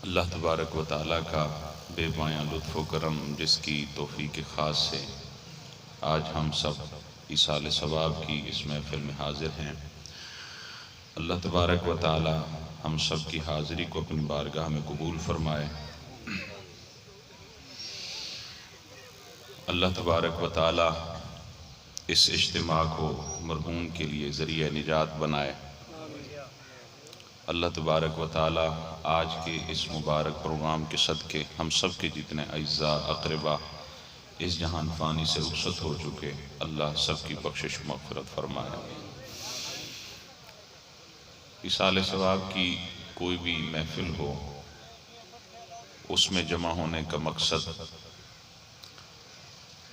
اللہ تبارک و تعالیٰ کا بے پایاں لطف و کرم، جس کی توفیق خاص سے آج ہم سب ایصال ثواب کی اس محفل میں حاضر ہیں۔ اللہ تبارک و تعالیٰ ہم سب کی حاضری کو اپنی بارگاہ میں قبول فرمائے۔ اللہ تبارک و تعالیٰ اس اجتماع کو مرحوم کے لیے ذریعہ نجات بنائے۔ اللہ تبارک و تعالیٰ آج کے اس مبارک پروگرام کے صدقے ہم سب کے جتنے اعزاء اقربا اس جہان فانی سے رخصت ہو چکے، اللہ سب کی بخشش و مغفرت فرمائے۔ ایصال ثواب کی کوئی بھی محفل ہو، اس میں جمع ہونے کا مقصد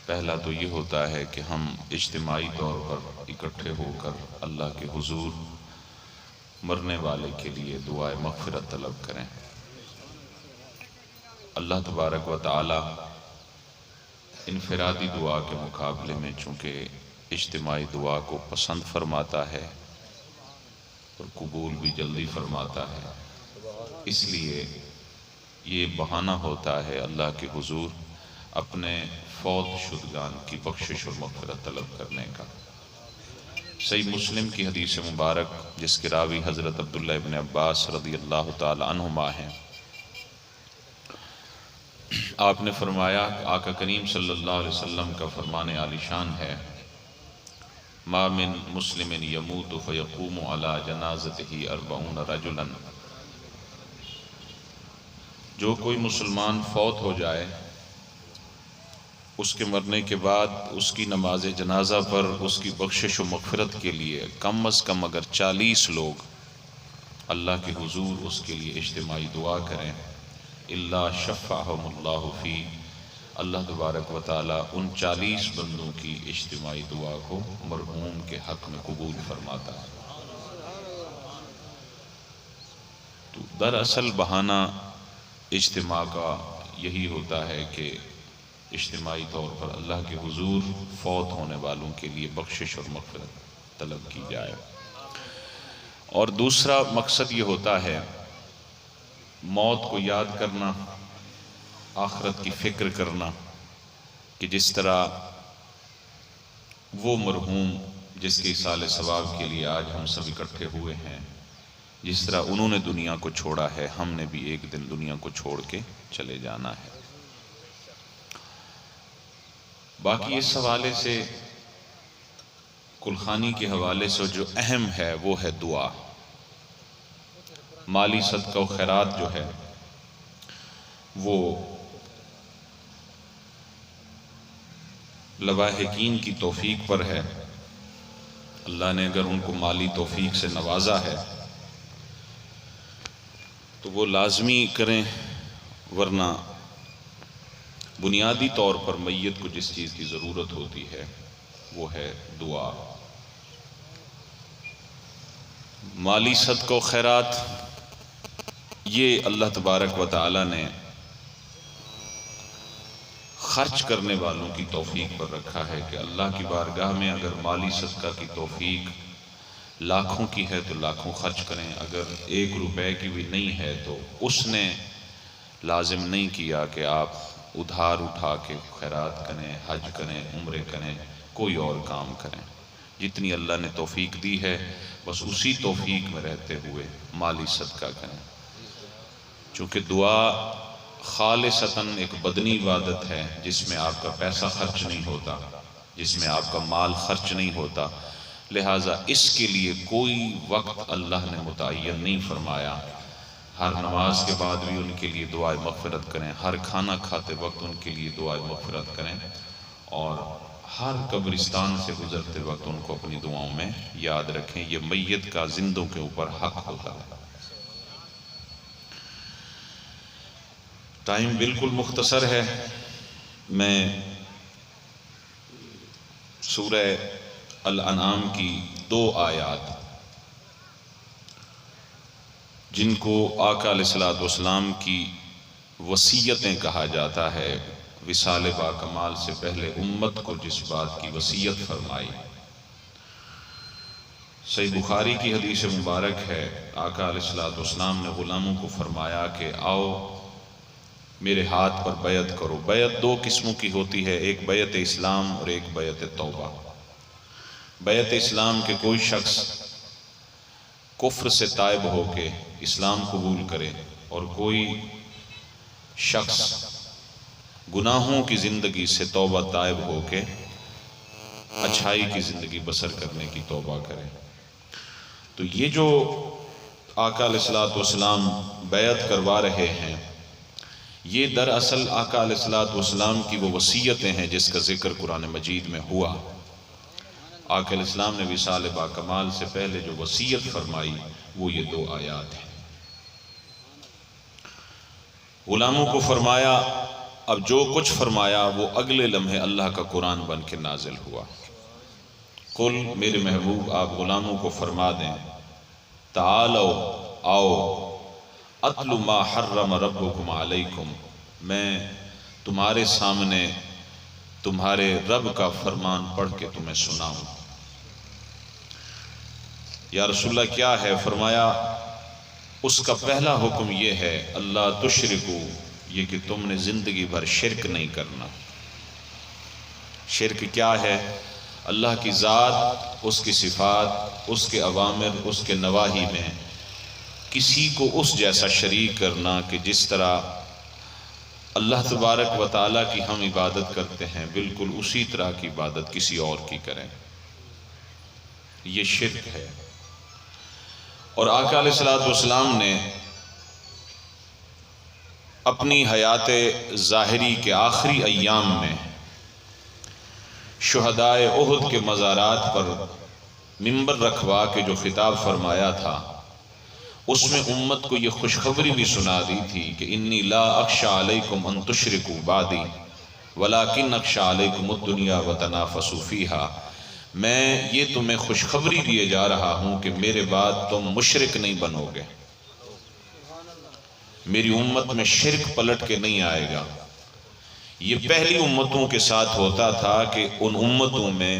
پہلا تو یہ ہوتا ہے کہ ہم اجتماعی طور پر اکٹھے ہو کر اللہ کے حضور مرنے والے کے لیے دعائے مغفرت طلب کریں۔ اللہ تبارک و تعالی انفرادی دعا کے مقابلے میں چونکہ اجتماعی دعا کو پسند فرماتا ہے اور قبول بھی جلدی فرماتا ہے، اس لیے یہ بہانہ ہوتا ہے اللہ کے حضور اپنے فوت شدگان کی بخشش اور مغفرت طلب کرنے کا۔ صحیح مسلم کی حدیث مبارک جس کے راوی حضرت عبداللہ ابن عباس رضی اللہ تعالی عنہما ہیں، آپ نے فرمایا کہ آقا کریم صلی اللہ علیہ وسلم کا فرمان عالی شان ہے، ما من مسلم یموت فیقوم علی جنازتہ 40 رجلا، جو کوئی مسلمان فوت ہو جائے اس کے مرنے کے بعد اس کی نماز جنازہ پر اس کی بخشش و مغفرت کے لیے کم از کم اگر 40 لوگ اللہ کے حضور اس کے لیے اجتماعی دعا کریں، الا شفعہم اللہ فی، اللہ تبارک و تعالی ان 40 بندوں کی اجتماعی دعا کو مرحوم کے حق میں قبول فرماتا ہے۔ تو دراصل بہانہ اجتماع کا یہی ہوتا ہے کہ اجتماعی طور پر اللہ کے حضور فوت ہونے والوں کے لیے بخشش اور مغفرت طلب کی جائے۔ اور دوسرا مقصد یہ ہوتا ہے موت کو یاد کرنا، آخرت کی فکر کرنا، کہ جس طرح وہ مرحوم جس کے ایصال ثواب کے لیے آج ہم سب اکٹھے ہوئے ہیں، جس طرح انہوں نے دنیا کو چھوڑا ہے، ہم نے بھی ایک دن دنیا کو چھوڑ کے چلے جانا ہے۔ باقی اس حوالے سے کلخانی کے حوالے سے جو اہم ہے وہ ہے دعا۔ مالی صدقہ و خیرات جو ہے وہ لواحقین کی توفیق پر ہے۔ اللہ نے اگر ان کو مالی توفیق سے نوازا ہے تو وہ لازمی کریں، ورنہ بنیادی طور پر میت کو جس چیز کی ضرورت ہوتی ہے وہ ہے دعا۔ مالی صدقہ و خیرات یہ اللہ تبارک و تعالی نے خرچ کرنے والوں کی توفیق پر رکھا ہے کہ اللہ کی بارگاہ میں اگر مالی صدقہ کی توفیق لاکھوں کی ہے تو لاکھوں خرچ کریں، اگر 1 روپے کی بھی نہیں ہے تو اس نے لازم نہیں کیا کہ آپ ادھار اٹھا کے خیرات کریں، حج کریں، عمرے کریں، کوئی اور کام کریں۔ جتنی اللہ نے توفیق دی ہے بس اسی توفیق میں رہتے ہوئے مالی صدقہ کریں، چونکہ دعا خالصتاً ایک بدنی عبادت ہے جس میں آپ کا پیسہ خرچ نہیں ہوتا، جس میں آپ کا مال خرچ نہیں ہوتا، لہٰذا اس کے لیے کوئی وقت اللہ نے متعین نہیں فرمایا۔ ہر نماز کے بعد بھی ان کے لیے دعائے مغفرت کریں، ہر کھانا کھاتے وقت ان کے لیے دعائے مغفرت کریں، اور ہر قبرستان سے گزرتے وقت ان کو اپنی دعاؤں میں یاد رکھیں۔ یہ میت کا زندوں کے اوپر حق ہوتا ہے۔ ٹائم بالکل مختصر ہے، میں سورہ الانعام کی 2 آیات جن کو آقا علیہ السلام کی وصیتیں کہا جاتا ہے، وصال باکمال سے پہلے امت کو جس بات کی وصیت فرمائی، صحیح بخاری کی حدیث مبارک ہے، آقا علیہ الصلوۃ والسلام نے غلاموں کو فرمایا کہ آؤ میرے ہاتھ پر بیعت کرو۔ بیعت دو قسموں کی ہوتی ہے، ایک بیعت اسلام اور ایک بیعت توبہ۔ بیعت اسلام کے کوئی شخص کفر سے تائب ہو کے اسلام قبول کرے اور کوئی شخص گناہوں کی زندگی سے توبہ تائب ہو کے اچھائی کی زندگی بسر کرنے کی توبہ کرے۔ تو یہ جو آقا علیہ الصلوۃ والسلام بیعت کروا رہے ہیں، یہ دراصل آقا علیہ الصلوۃ والسلام کی وہ وصیتیں ہیں جس کا ذکر قرآن مجید میں ہوا۔ آقا علیہ السلام نے وصال با کمال سے پہلے جو وصیت فرمائی وہ یہ دو آیات ہیں۔ غلاموں کو فرمایا، اب جو کچھ فرمایا وہ اگلے لمحے اللہ کا قرآن بن کے نازل ہوا۔ قل، میرے محبوب آپ غلاموں کو فرما دیں، تعالو، آؤ، اتلو ما حرم ربکم علیکم، میں تمہارے سامنے تمہارے رب کا فرمان پڑھ کے تمہیں سناؤں۔ یا رسول اللہ کیا ہے؟ فرمایا اس کا پہلا حکم یہ ہے اللہ تشرکو، یہ کہ تم نے زندگی بھر شرک نہیں کرنا۔ شرک کیا ہے؟ اللہ کی ذات، اس کی صفات، اس کے اوامر، اس کے نواہی میں کسی کو اس جیسا شریک کرنا کہ جس طرح اللہ تبارک و تعالیٰ کی ہم عبادت کرتے ہیں بالکل اسی طرح کی عبادت کسی اور کی کریں، یہ شرک ہے۔ اور آقا علیہ الصلوۃ والسلام نے اپنی حیات ظاہری کے آخری ایام میں شہدائے احد کے مزارات پر منبر رکھوا کے جو خطاب فرمایا تھا، اس میں امت کو یہ خوشخبری بھی سنا دی تھی کہ انی لا اخشی علیکم ان تشرکوا بعدی ولکن اخشی علیکم الدنیا وتنافسوا فیہا، میں یہ تمہیں خوشخبری دیے جا رہا ہوں کہ میرے بعد تم مشرک نہیں بنو گے، میری امت میں شرک پلٹ کے نہیں آئے گا۔ یہ پہلی امتوں کے ساتھ ہوتا تھا کہ ان امتوں میں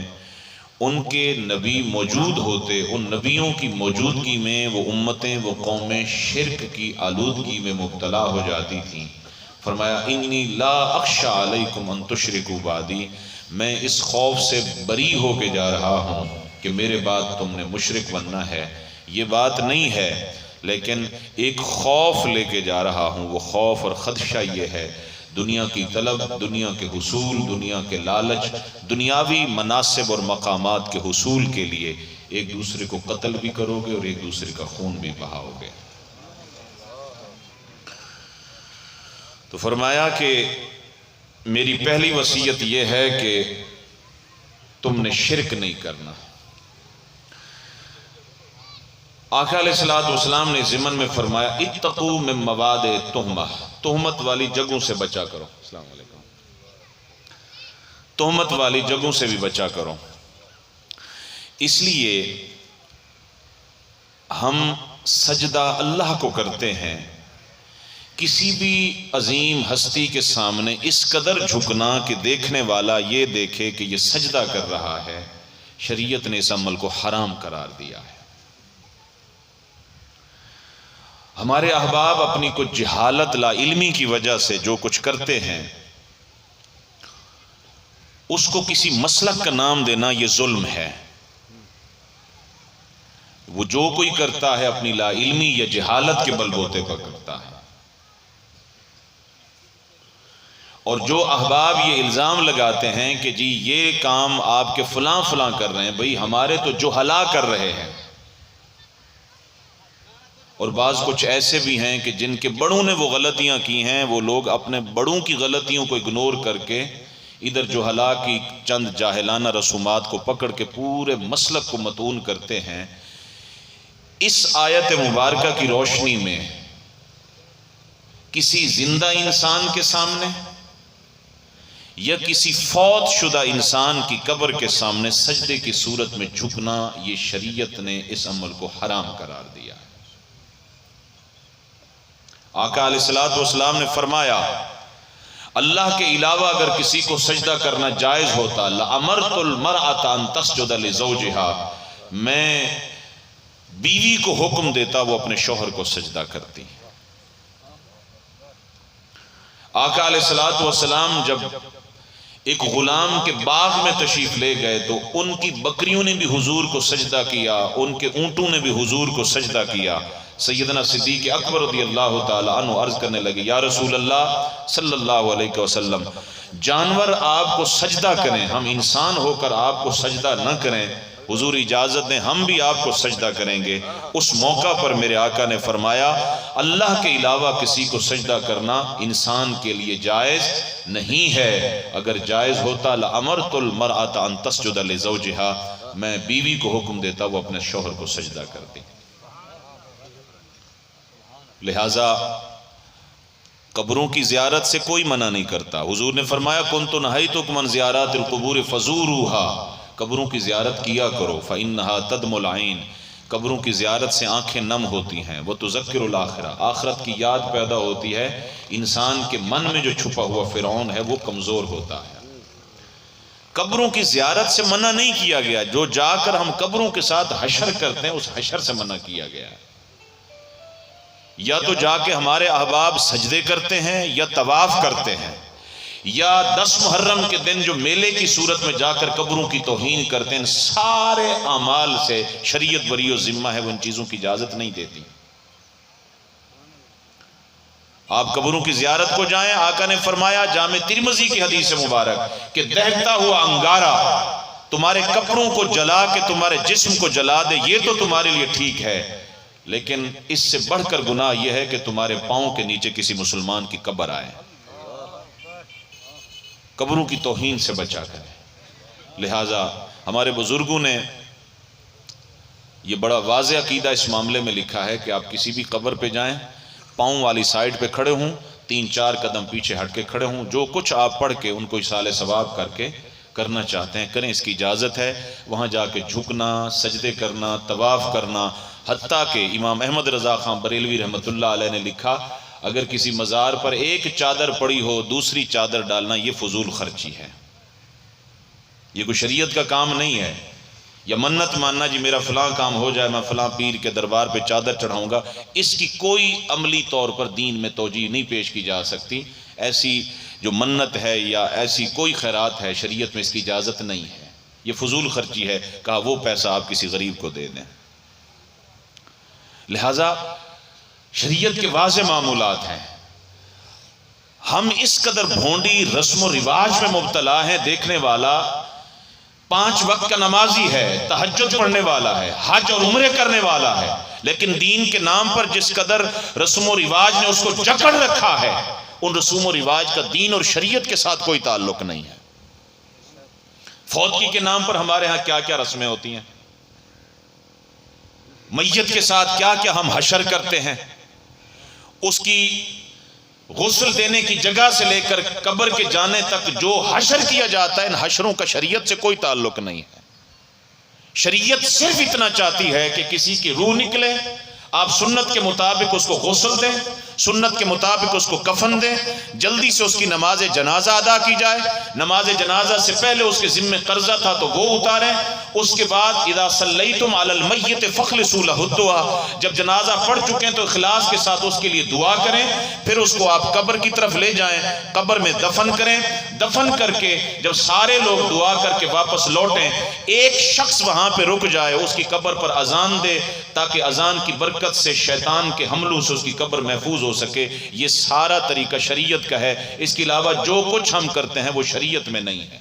ان کے نبی موجود ہوتے، ان نبیوں کی موجودگی میں وہ امتیں، وہ قومیں شرک کی آلودگی میں مبتلا ہو جاتی تھیں۔ فرمایا انی لا اخشی علیکم ان تشرکوا بعدی، میں اس خوف سے بری ہو کے جا رہا ہوں کہ میرے بعد تم نے مشرک بننا ہے، یہ بات نہیں ہے، لیکن ایک خوف لے کے جا رہا ہوں۔ وہ خوف اور خدشہ یہ ہے، دنیا کی طلب، دنیا کے حصول، دنیا کے لالچ، دنیاوی مناصب اور مقامات کے حصول کے لیے ایک دوسرے کو قتل بھی کرو گے اور ایک دوسرے کا خون بھی بہاؤ گے۔ تو فرمایا کہ میری پہلی وصیت یہ ہے کہ تم نے شرک نہیں کرنا۔ آقا علیہ الصلوۃ والسلام نے ضمن میں فرمایا اتقوا من مواد تہمہ، تہمت والی جگہوں سے بچا کرو۔ السلام علیکم۔ تہمت والی جگہوں سے بھی بچا کرو۔ اس لیے ہم سجدہ اللہ کو کرتے ہیں، کسی بھی عظیم ہستی کے سامنے اس قدر جھکنا کہ دیکھنے والا یہ دیکھے کہ یہ سجدہ کر رہا ہے، شریعت نے اس عمل کو حرام قرار دیا ہے۔ ہمارے احباب اپنی کچھ جہالت لا علمی کی وجہ سے جو کچھ کرتے ہیں، اس کو کسی مسلک کا نام دینا یہ ظلم ہے۔ وہ جو کوئی کرتا ہے اپنی لا علمی یا جہالت کے بل بوتے پر کرتا ہے۔ اور جو احباب یہ الزام لگاتے ہیں کہ جی یہ کام آپ کے فلاں فلاں کر رہے ہیں، بھئی ہمارے تو جہلا کر رہے ہیں۔ اور بعض کچھ ایسے بھی ہیں کہ جن کے بڑوں نے وہ غلطیاں کی ہیں، وہ لوگ اپنے بڑوں کی غلطیوں کو اگنور کر کے ادھر جہلا کی چند جاہلانہ رسومات کو پکڑ کے پورے مسلک کو متون کرتے ہیں۔ اس آیت مبارکہ کی روشنی میں کسی زندہ انسان کے سامنے یا کسی فوت شدہ انسان کی قبر کے سامنے سجدے کی صورت میں جھکنا، یہ شریعت نے اس عمل کو حرام قرار دیا ہے۔ آقا علیہ الصلوۃ والسلام نے فرمایا اللہ کے علاوہ اگر کسی کو سجدہ کرنا جائز ہوتا لَأَمَرْتُ الْمَرْأَةَ أَن تَسْجُدَ لِزَوْجِهَا، میں بیوی کو حکم دیتا وہ اپنے شوہر کو سجدہ کرتی. آقا علیہ الصلوۃ والسلام جب ایک غلام کے باغ میں تشریف لے گئے تو ان کی بکریوں نے بھی حضور کو سجدہ کیا، ان کے اونٹوں نے بھی حضور کو سجدہ کیا. سیدنا صدیق اکبر رضی اللہ تعالی عنہ عرض کرنے لگے یا رسول اللہ صلی اللہ علیہ وسلم، جانور آپ کو سجدہ کریں، ہم انسان ہو کر آپ کو سجدہ نہ کریں، حضور اجازت دیں ہم بھی آپ کو سجدہ کریں گے. اس موقع پر میرے آقا نے فرمایا اللہ کے علاوہ کسی کو سجدہ کرنا انسان کے لیے جائز نہیں ہے. اگر جائز ہوتا لأمرت المرأة ان تسجد لزوجها، میں بیوی کو حکم دیتا وہ اپنے شوہر کو سجدہ کرتی. لہٰذا قبروں کی زیارت سے کوئی منع نہیں کرتا. حضور نے فرمایا کنت نہیتکم عن زیارات القبور فزوروها، قبروں کی زیارت کیا کرو. فإنها تدم العین، قبروں کی زیارت سے آنکھیں نم ہوتی ہیں. وہ تذکر الآخرہ، آخرت کی یاد پیدا ہوتی ہے. انسان کے من میں جو چھپا ہوا فرعون ہے وہ کمزور ہوتا ہے. قبروں کی زیارت سے منع نہیں کیا گیا، جو جا کر ہم قبروں کے ساتھ حشر کرتے ہیں اس حشر سے منع کیا گیا ہے. یا تو جا کے ہمارے احباب سجدے کرتے ہیں یا طواف کرتے ہیں، یا 10 محرم کے دن جو میلے کی صورت میں جا کر قبروں کی توہین کرتے ہیں. سارے اعمال سے شریعت بری و ذمہ ہے، وہ ان چیزوں کی اجازت نہیں دیتی. آپ قبروں کی زیارت کو جائیں. آقا نے فرمایا جامع ترمذی کی حدیث مبارک کہ دہتا ہوا انگارہ تمہارے کپڑوں کو جلا کے تمہارے جسم کو جلا دے، یہ تو تمہارے لیے ٹھیک ہے، لیکن اس سے بڑھ کر گناہ یہ ہے کہ تمہارے پاؤں کے نیچے کسی مسلمان کی قبر آئے. قبروں کی توہین سے بچا کریں. لہٰذا ہمارے بزرگوں نے یہ بڑا واضح عقیدہ اس معاملے میں لکھا ہے کہ آپ کسی بھی قبر پہ جائیں، پاؤں والی سائڈ پہ کھڑے ہوں، 3-4 قدم پیچھے ہٹ کے کھڑے ہوں، جو کچھ آپ پڑھ کے ان کو اصالہ ثواب کر کے کرنا چاہتے ہیں کریں، اس کی اجازت ہے. وہاں جا کے جھکنا، سجدے کرنا، طواف کرنا، حتیٰ کہ امام احمد رضا خان بریلوی رحمۃ اللہ علیہ نے لکھا اگر کسی مزار پر ایک چادر پڑی ہو دوسری چادر ڈالنا یہ فضول خرچی ہے، یہ کوئی شریعت کا کام نہیں ہے. یا منت ماننا جی میرا فلاں کام ہو جائے میں فلاں پیر کے دربار پہ چادر چڑھاؤں گا، اس کی کوئی عملی طور پر دین میں توجیہ نہیں پیش کی جا سکتی. ایسی جو منت ہے یا ایسی کوئی خیرات ہے شریعت میں اس کی اجازت نہیں ہے، یہ فضول خرچی ہے. کہا وہ پیسہ آپ کسی غریب کو دے دیں. لہذا شریعت کے واضح معمولات ہیں. ہم اس قدر بھونڈی رسم و رواج میں مبتلا ہیں. دیکھنے والا 5 وقت کا نمازی ہے، تہجد پڑھنے والا ہے، حج اور عمرے کرنے والا ہے، لیکن دین کے نام پر جس قدر رسم و رواج نے اس کو جکڑ رکھا ہے ان رسوم و رواج کا دین اور شریعت کے ساتھ کوئی تعلق نہیں ہے. فوتگی کے نام پر ہمارے ہاں کیا کیا رسمیں ہوتی ہیں، میت کے ساتھ کیا کیا ہم حشر کرتے ہیں. اس کی غسل دینے کی جگہ سے لے کر قبر کے جانے تک جو حشر کیا جاتا ہے ان حشروں کا شریعت سے کوئی تعلق نہیں ہے. شریعت صرف اتنا چاہتی ہے کہ کسی کی روح نکلے، آپ سنت کے مطابق اس کو غسل دیں، سنت کے مطابق اس کو کفن دیں، جلدی سے اس کی نماز جنازہ ادا کی جائے. نماز جنازہ سے پہلے اس کے ذمہ قرضہ تھا تو وہ اتاریں. اس کے بعد اذا صلیتم علی المیت فخلصوا له الدعاء، جب جنازہ پڑھ چکے ہیں تو اخلاص کے ساتھ اس کے لیے دعا کریں. پھر اس کو آپ قبر کی طرف لے جائیں، قبر میں دفن کریں. دفن کر کے جب سارے لوگ دعا کر کے واپس لوٹیں، ایک شخص وہاں پہ رک جائے، اس کی قبر پر اذان دے تاکہ اذان کی برکت سے شیطان کے حملوں سے اس کی قبر محفوظ ہو سکے. یہ سارا طریقہ شریعت کا ہے. اس کے علاوہ جو کچھ ہم کرتے ہیں وہ شریعت میں نہیں ہے.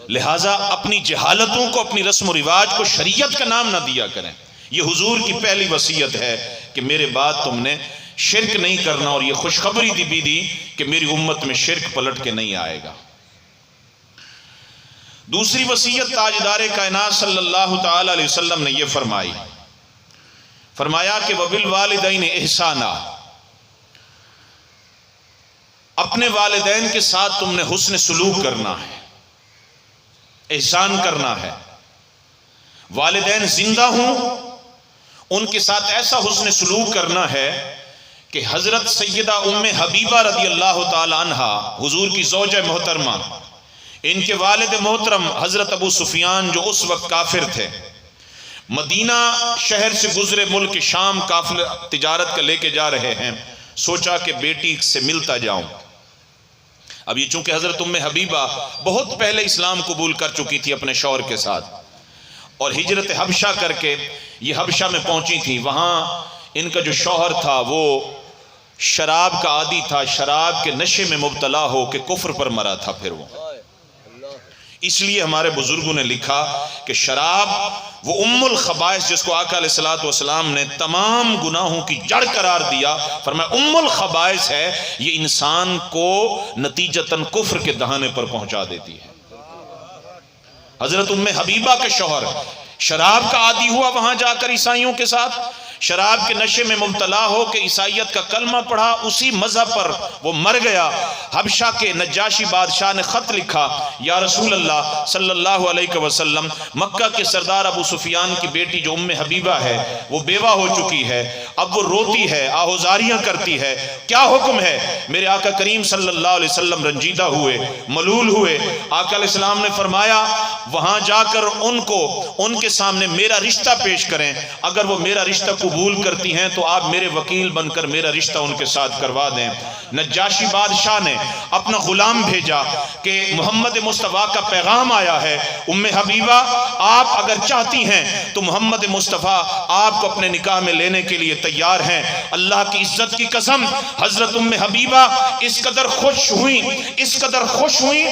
لہٰذا اپنی جہالتوں کو، اپنی رسم و رواج کو شریعت کا نام نہ دیا کریں. یہ حضور کی پہلی وصیت ہے کہ میرے بعد تم نے شرک نہیں کرنا، اور یہ خوشخبری بھی دی کہ میری امت میں شرک پلٹ کے نہیں آئے گا. دوسری وصیت تاجدار کائنات صلی اللہ تعالی علیہ وسلم نے یہ فرمایا کہ وبالوالدین احسانا، اپنے والدین کے ساتھ تم نے حسن سلوک کرنا ہے، احسان کرنا ہے. والدین زندہ ہوں ان کے ساتھ ایسا حسن سلوک کرنا ہے کہ حضرت سیدہ ام حبیبہ رضی اللہ تعالی عنہا حضور کی زوجہ محترمہ، ان کے والد محترم حضرت ابو سفیان جو اس وقت کافر تھے، مدینہ شہر سے گزرے ملک شام قافلہ تجارت کا لے کے جا رہے ہیں، سوچا کہ بیٹی سے ملتا جاؤں۔ اب یہ چونکہ حضرت ام حبیبہ بہت پہلے اسلام قبول کر چکی تھی اپنے شوہر کے ساتھ، اور ہجرت حبشہ کر کے یہ حبشہ میں پہنچی تھی۔ وہاں ان کا جو شوہر تھا وہ شراب کا عادی تھا، شراب کے نشے میں مبتلا ہو کے کفر پر مرا تھا پھر وہ۔ اس لیے ہمارے بزرگوں نے لکھا کہ شراب وہ ام الخبائث، جس کو آقا علیہ السلام نے تمام گناہوں کی جڑ قرار دیا، فرمایا ام الخبائث ہے، یہ انسان کو نتیجتاً کفر کے دہانے پر پہنچا دیتی ہے۔ حضرت ام حبیبہ کے شوہر شراب کا عادی ہوا وہاں جا کر عیسائیوں کے ساتھ، شراب کے نشے میں مبتلا ہو کے عیسائیت کا کلمہ پڑھا، اسی مذہب پر وہ مر گیا۔ حبشہ کے نجاشی بادشاہ نے خط لکھا، یا رسول اللہ صلی اللہ علیہ وسلم، مکہ کے سردار ابو سفیان کی بیٹی جو ام حبیبہ ہے وہ بیوہ ہو چکی ہے، اب وہ روتی ہے، آہوزاریاں کرتی ہے، کیا حکم ہے؟ میرے آقا کریم صلی اللہ علیہ وسلم رنجیدہ ہوئے، ملول ہوئے۔ آقا علیہ السلام نے فرمایا وہاں جا کر ان کے سامنے میرا رشتہ پیش کریں، اگر وہ میرا رشتہ قبول کرتی ہیں تو آپ میرے وکیل بن کر میرا رشتہ ان کے ساتھ کروا دیں۔ نجاشی بادشاہ نے اپنا غلام بھیجا کہ محمد مصطفیٰ کا پیغام آیا ہے، ام حبیبہ آپ اگر چاہتی ہیں تو محمد مصطفیٰ آپ کو اپنے نکاح میں لینے کے لیے تیار ہیں۔ اللہ کی عزت کی قسم حضرت ام حبیبہ اس قدر خوش ہوئی،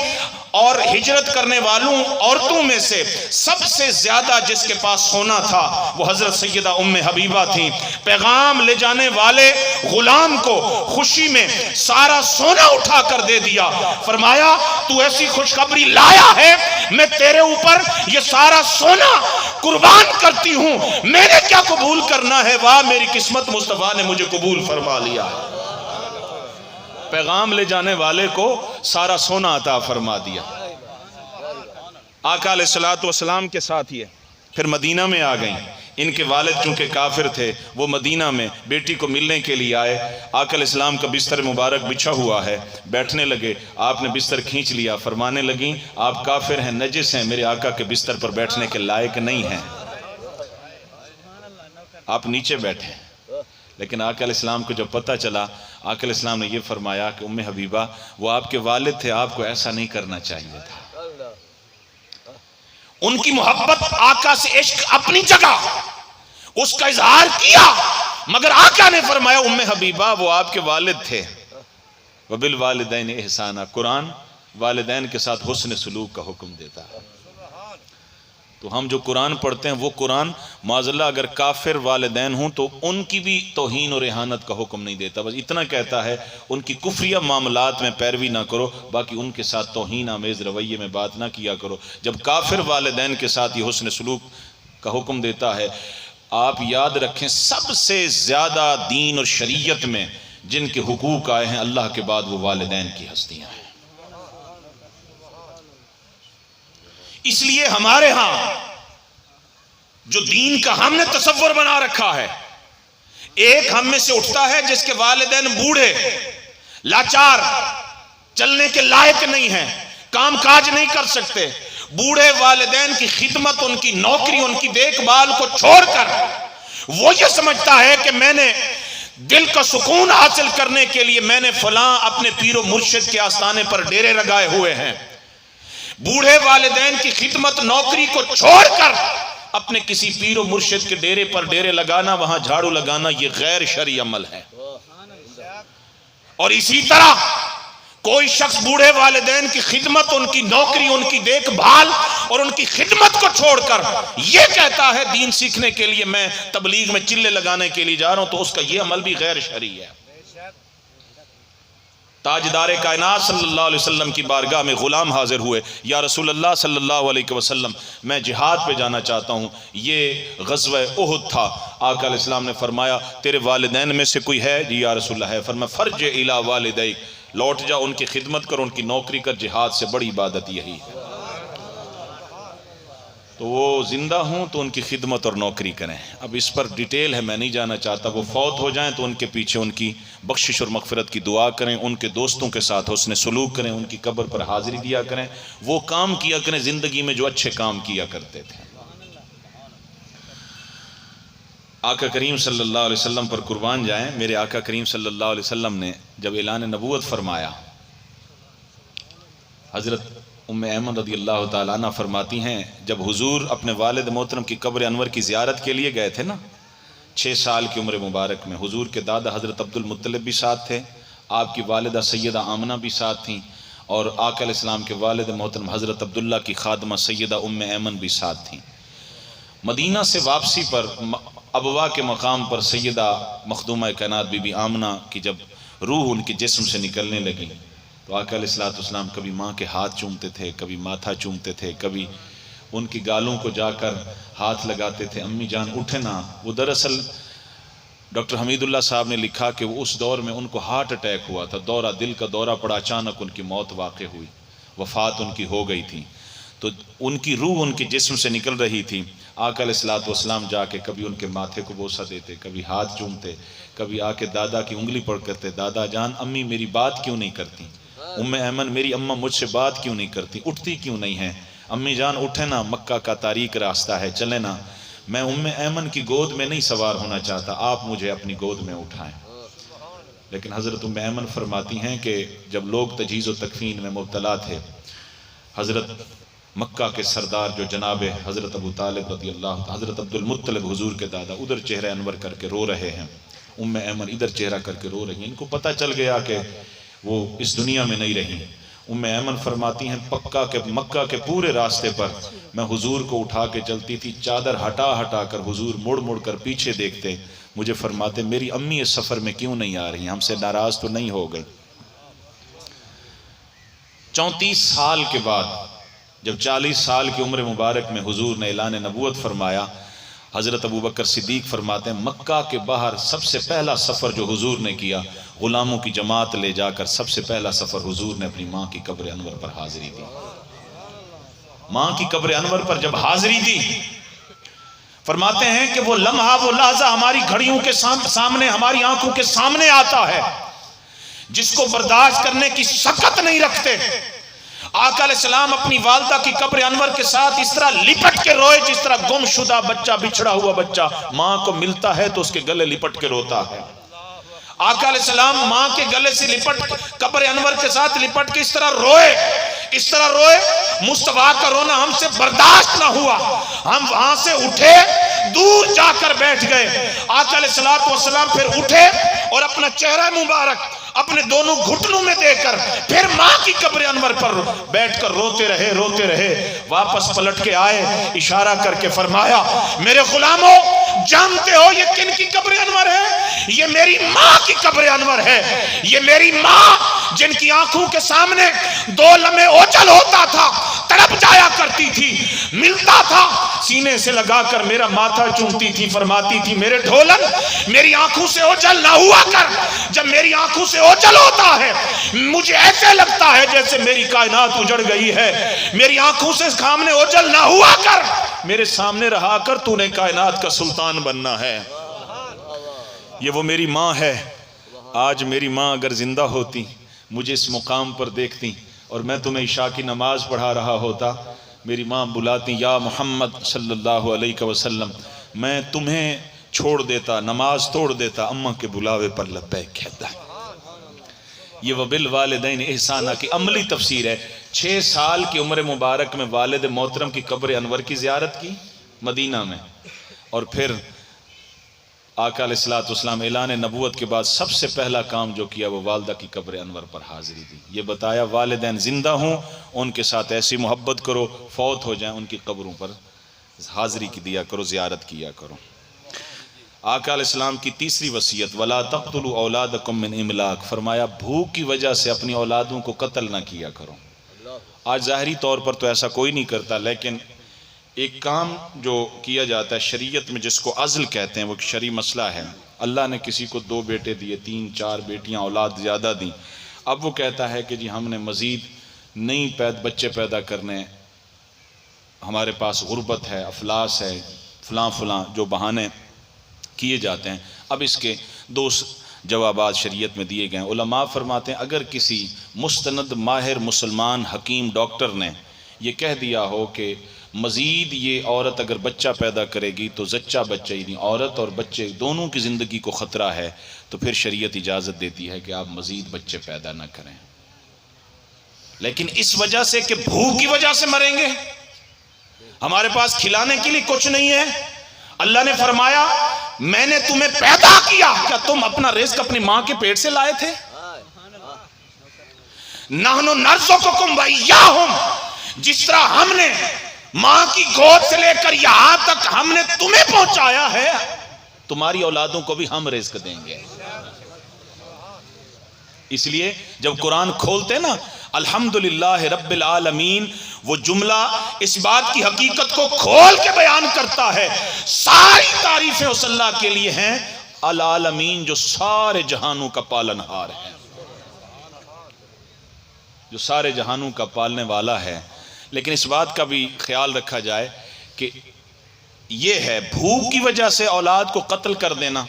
اور ہجرت کرنے والوں عورتوں میں سے سب سے زیادہ جس کے پاس سونا تھا وہ حضرت سیدہ ام حبیبہ تھیں۔ پیغام لے جانے والے غلام کو خوشی میں سارا سونا اٹھا کر دے دیا، فرمایا تو ایسی خوشخبری لایا ہے، میں تیرے اوپر یہ سارا سونا قربان کرتی ہوں، میں نے کیا قبول کرنا ہے؟ واہ میری قسمت، مصطفیٰ نے مجھے قبول فرما لیا ہے۔ پیغام لے جانے والے کو سارا سونا عطا فرما دیا۔ آقا علیہ السلام کے ساتھ یہ پھر مدینہ میں آ گئیں۔ ان کے والد چونکہ کافر تھے، وہ مدینہ میں بیٹی کو ملنے کے لیے آئے۔ آقا علیہ السلام کا بستر مبارک بچھا ہوا ہے، بیٹھنے لگے، آپ نے بستر کھینچ لیا، فرمانے لگیں آپ کافر ہیں، نجس ہیں، میرے آقا کے بستر پر بیٹھنے کے لائق نہیں ہیں، آپ نیچے بیٹھیں۔ لیکن آقا علیہ السلام کو جب پتہ چلا، آقا علیہ السلام نے یہ فرمایا کہ ام حبیبہ وہ آپ کے والد تھے، آپ کو ایسا نہیں کرنا چاہیے تھا۔ ان کی محبت آقا سے عشق اپنی جگہ، اس کا اظہار کیا، مگر آقا نے فرمایا ام حبیبہ وہ آپ کے والد تھے۔ وَبِالْوَالِدَيْنِ احسانا، قرآن والدین کے ساتھ حسن سلوک کا حکم دیتا ہے۔ تو ہم جو قرآن پڑھتے ہیں وہ قرآن معاذاللہ اگر کافر والدین ہوں تو ان کی بھی توہین اور اہانت کا حکم نہیں دیتا، بس اتنا کہتا ہے ان کی کفریہ معاملات میں پیروی نہ کرو، باقی ان کے ساتھ توہین آمیز رویے میں بات نہ کیا کرو۔ جب کافر والدین کے ساتھ یہ حسن سلوک کا حکم دیتا ہے، آپ یاد رکھیں سب سے زیادہ دین اور شریعت میں جن کے حقوق آئے ہیں اللہ کے بعد وہ والدین کی ہستیاں ہیں۔ اس لیے ہمارے ہاں جو دین کا ہم نے تصور بنا رکھا ہے، ایک ہم میں سے اٹھتا ہے جس کے والدین بوڑھے لاچار چلنے کے لائق نہیں ہیں، کام کاج نہیں کر سکتے، بوڑھے والدین کی خدمت، ان کی نوکری، ان کی دیکھ بھال کو چھوڑ کر وہ یہ سمجھتا ہے کہ میں نے دل کا سکون حاصل کرنے کے لیے میں نے فلاں اپنے پیر و مرشد کے آستانے پر ڈیرے لگائے ہوئے ہیں۔ بوڑھے والدین کی خدمت، نوکری کو چھوڑ کر اپنے کسی پیر و مرشد کے ڈیرے پر ڈیرے لگانا، وہاں جھاڑو لگانا، یہ غیر شرعی عمل ہے۔ اور اسی طرح کوئی شخص بوڑھے والدین کی خدمت، ان کی نوکری، ان کی دیکھ بھال اور ان کی خدمت کو چھوڑ کر یہ کہتا ہے دین سیکھنے کے لیے میں تبلیغ میں چلے لگانے کے لیے جا رہا ہوں، تو اس کا یہ عمل بھی غیر شرعی ہے۔ تاجدار کائنات صلی اللہ علیہ وسلم کی بارگاہ میں غلام حاضر ہوئے، یا رسول اللہ صلی اللہ علیہ وسلم میں جہاد پہ جانا چاہتا ہوں، یہ غزوہ احد تھا۔ آقا علیہ السلام نے فرمایا تیرے والدین میں سے کوئی ہے؟ جی یا رسول اللہ ہے۔ فرمایا فرج الی والدیک، لوٹ جا، ان کی خدمت کر، ان کی نوکری کر، جہاد سے بڑی عبادت یہی ہے۔ تو وہ زندہ ہوں تو ان کی خدمت اور نوکری کریں. اب اس پر ڈیٹیل ہے، میں نہیں جانا چاہتا. وہ فوت ہو جائیں تو ان کے پیچھے ان کی بخشش اور مغفرت کی دعا کریں، ان کے دوستوں کے ساتھ حسن سلوک کریں، ان کی قبر پر حاضری دیا کریں، وہ کام کیا کریں زندگی میں جو اچھے کام کیا کرتے تھے. آقا کریم صلی اللہ علیہ وسلم پر قربان جائیں. میرے آقا کریم صلی اللہ علیہ وسلم نے جب اعلان نبوت فرمایا، حضرت ام ایمن رضی اللہ تعالیٰ عنہ فرماتی ہیں جب حضور اپنے والد محترم کی قبر انور کی زیارت کے لیے گئے تھے نا، 6 سال کی عمر مبارک میں، حضور کے دادا حضرت عبد المطلب بھی ساتھ تھے، آپ کی والدہ سیدہ آمنہ بھی ساتھ تھیں، اور آقا علیہ السلام کے والد محترم حضرت عبداللہ کی خادمہ سیدہ ام ایمن بھی ساتھ تھیں. مدینہ سے واپسی پر ابوا کے مقام پر سیدہ مخدومہ کائنات بی بی آمنہ کی جب روح ان کے جسم سے نکلنے لگی تو آقا علیہ السلام کبھی ماں کے ہاتھ چومتے تھے، کبھی ماتھا چومتے تھے، کبھی ان کی گالوں کو جا کر ہاتھ لگاتے تھے. امی جان اٹھے نا. وہ دراصل ڈاکٹر حمید اللہ صاحب نے لکھا کہ وہ اس دور میں ان کو ہارٹ اٹیک ہوا تھا، دورہ دل کا دورہ پڑا، اچانک ان کی موت واقع ہوئی، وفات ان کی ہو گئی تھی. تو ان کی روح ان کے جسم سے نکل رہی تھی. آقا علیہ السلام جا کے کبھی ان کے ماتھے کو بوسہ دیتے، کبھی ہاتھ چومتے، کبھی آ کے دادا کی انگلی پڑ کرتے، دادا جان امی میری بات کیوں نہیں کرتی، ام ایمن میری اماں مجھ سے بات کیوں نہیں کرتی، اٹھتی کیوں نہیں ہیں، امی جان اٹھے نا، مکہ کا تاریک راستہ ہے، چلے نا، میں ام ایمن کی گود میں نہیں سوار ہونا چاہتا، آپ مجھے اپنی گود میں اٹھائیں. لیکن حضرت ام ایمن فرماتی ہیں کہ جب لوگ تجہیز و تکفین میں مبتلا تھے، حضرت مکہ کے سردار جو جناب حضرت ابو طالب رضی اللہ، حضرت عبد المطلب حضور کے دادا، ادھر چہرہ انور کر کے رو رہے ہیں، ام ایمن ادھر چہرہ کر کے رو رہی ہیں. ان کو پتہ چل گیا کہ وہ اس دنیا میں نہیں رہی. ام ایمن فرماتی ہیں مکہ کے پورے راستے پر میں حضور کو اٹھا کے چلتی تھی، چادر ہٹا ہٹا کر حضور مڑ مڑ کر پیچھے دیکھتے، مجھے فرماتے میری امی اس سفر میں کیوں نہیں آ رہی، ہم سے ناراض تو نہیں ہو گئی. 34 سال کے بعد جب 40 سال کی عمر مبارک میں حضور نے اعلان نبوت فرمایا، حضرت ابوبکر صدیق فرماتے ہیں مکہ کے باہر سب سے پہلا سفر جو حضور نے کیا، غلاموں کی جماعت لے جا کر سب سے پہلا سفر حضور نے اپنی ماں کی قبر انور پر حاضری دی. ماں کی قبر انور پر جب حاضری دی، فرماتے ہیں کہ وہ لمحہ، وہ لحظہ ہماری گھڑیوں کے سامنے، ہماری آنکھوں کے سامنے آتا ہے، جس کو برداشت کرنے کی سخت نہیں رکھتے. آقا علیہ السلام اپنی والدہ کی قبر انور کے ساتھ اس طرح لپٹ کے روئے جس طرح گم شدہ بچہ، بچھڑا ہوا بچہ ماں کو ملتا ہے تو اس کے گلے لپٹ کے روتا ہے. آقا علیہ السلام ماں کے گلے سے لپٹ، قبر انور کے ساتھ لپٹ کے اس طرح روئے. مصطفیٰ کا رونا ہم سے برداشت نہ ہوا، ہم وہاں سے اٹھے، دور جا کر بیٹھ گئے. آقا علیہ السلام پھر اٹھے اور اپنا چہرہ مبارک اپنے دونوں گھٹنوں میں دے کر پھر ماں کی قبر انور پر بیٹھ کر روتے رہے. واپس پلٹ کے آئے، اشارہ کر کے فرمایا میرے غلاموں، جانتے ہو یہ کن کی قبر انور ہے؟ یہ میری ماں کی قبر انور ہے. یہ میری ماں جن کی آنکھوں کے سامنے 2 لمحے اوجل ہوتا تھا، تڑپ جایا کرتی تھی، ملتا تھا، سینے سے لگا کر میرا ماتھا چومتی تھی، فرماتی تھی میرے ڈھولن میری آنکھوں سے اوجل نہ ہوا کر. جب میری آنکھوں سے اوجل ہوتا ہے مجھے ایسے لگتا ہے جیسے میری کائنات اجڑ گئی ہے. میری آنکھوں سے سامنے اوجل نہ ہوا کر، میرے سامنے رہا کر، تو نے کائنات کا سلطان بننا ہے. یہ وہ میری ماں ہے. آج میری ماں اگر زندہ ہوتی، مجھے اس مقام پر دیکھتی اور میں تمہیں عشاء کی نماز پڑھا رہا ہوتا، میری ماں بلاتی یا محمد صلی اللہ علیہ وسلم، میں تمہیں چھوڑ دیتا، نماز توڑ دیتا، اماں کے بلاوے پر لبیک کہتا. یہ وبالوالدین احسانہ کی عملی تفسیر ہے. 6 سال کی عمر مبارک میں والد محترم کی قبر انور کی زیارت کی مدینہ میں، اور پھر آقا علیہ السلام اعلان نبوت کے بعد سب سے پہلا کام جو کیا وہ والدہ کی قبر انور پر حاضری دی. یہ بتایا والدین زندہ ہوں ان کے ساتھ ایسی محبت کرو، فوت ہو جائیں ان کی قبروں پر حاضری کی دیا کرو، زیارت کیا کرو. آقا علیہ السلام کی تیسری وصیت وَلَا تَقْتُلُوا أَوْلَادَكُمْ مِنْ إِمْلَاقٍ، فرمایا بھوک کی وجہ سے اپنی اولادوں کو قتل نہ کیا کرو. آج ظاہری طور پر تو ایسا کوئی نہیں کرتا، لیکن ایک کام جو کیا جاتا ہے شریعت میں جس کو عزل کہتے ہیں، وہ ایک شرعی مسئلہ ہے. اللہ نے کسی کو 2 بیٹے دیے، 3 4 بیٹیاں اولاد زیادہ دیں، اب وہ کہتا ہے کہ جی ہم نے مزید نہیں بچے پیدا کرنے، ہمارے پاس غربت ہے، افلاس ہے، فلاں فلاں جو بہانے کیے جاتے ہیں. اب اس کے دو جوابات شریعت میں دیے گئے ہیں. علماء فرماتے ہیں اگر کسی مستند ماہر مسلمان حکیم ڈاکٹر نے یہ کہہ دیا ہو کہ مزید یہ عورت اگر بچہ پیدا کرے گی تو زچہ بچہ، یعنی عورت اور بچے دونوں کی زندگی کو خطرہ ہے، تو پھر شریعت اجازت دیتی ہے کہ آپ مزید بچے پیدا نہ کریں. لیکن اس وجہ سے کہ بھوک کی وجہ سے مریں گے، ہمارے پاس کھلانے کے لیے کچھ نہیں ہے، اللہ نے فرمایا میں نے تمہیں پیدا کیا، کیا تم اپنا رزق اپنی ماں کے پیٹ سے لائے تھے؟ نحن نرزقکم وإیاہم، جس طرح ہم نے ماں کی گود سے لے کر یہاں تک ہم نے تمہیں پہنچایا ہے، تمہاری اولادوں کو بھی ہم رزق دیں گے. اس لیے جب قرآن کھولتے نا الحمدللہ رب العالمین، وہ جملہ اس بات کی حقیقت کو کھول کے بیان کرتا ہے ساری تعریفیں اس اللہ کے لیے ہیں العالمین جو سارے جہانوں کا پالن ہار ہے، جو سارے جہانوں کا پالنے والا ہے. لیکن اس بات کا بھی خیال رکھا جائے کہ یہ ہے بھوک کی وجہ سے اولاد کو قتل کر دینا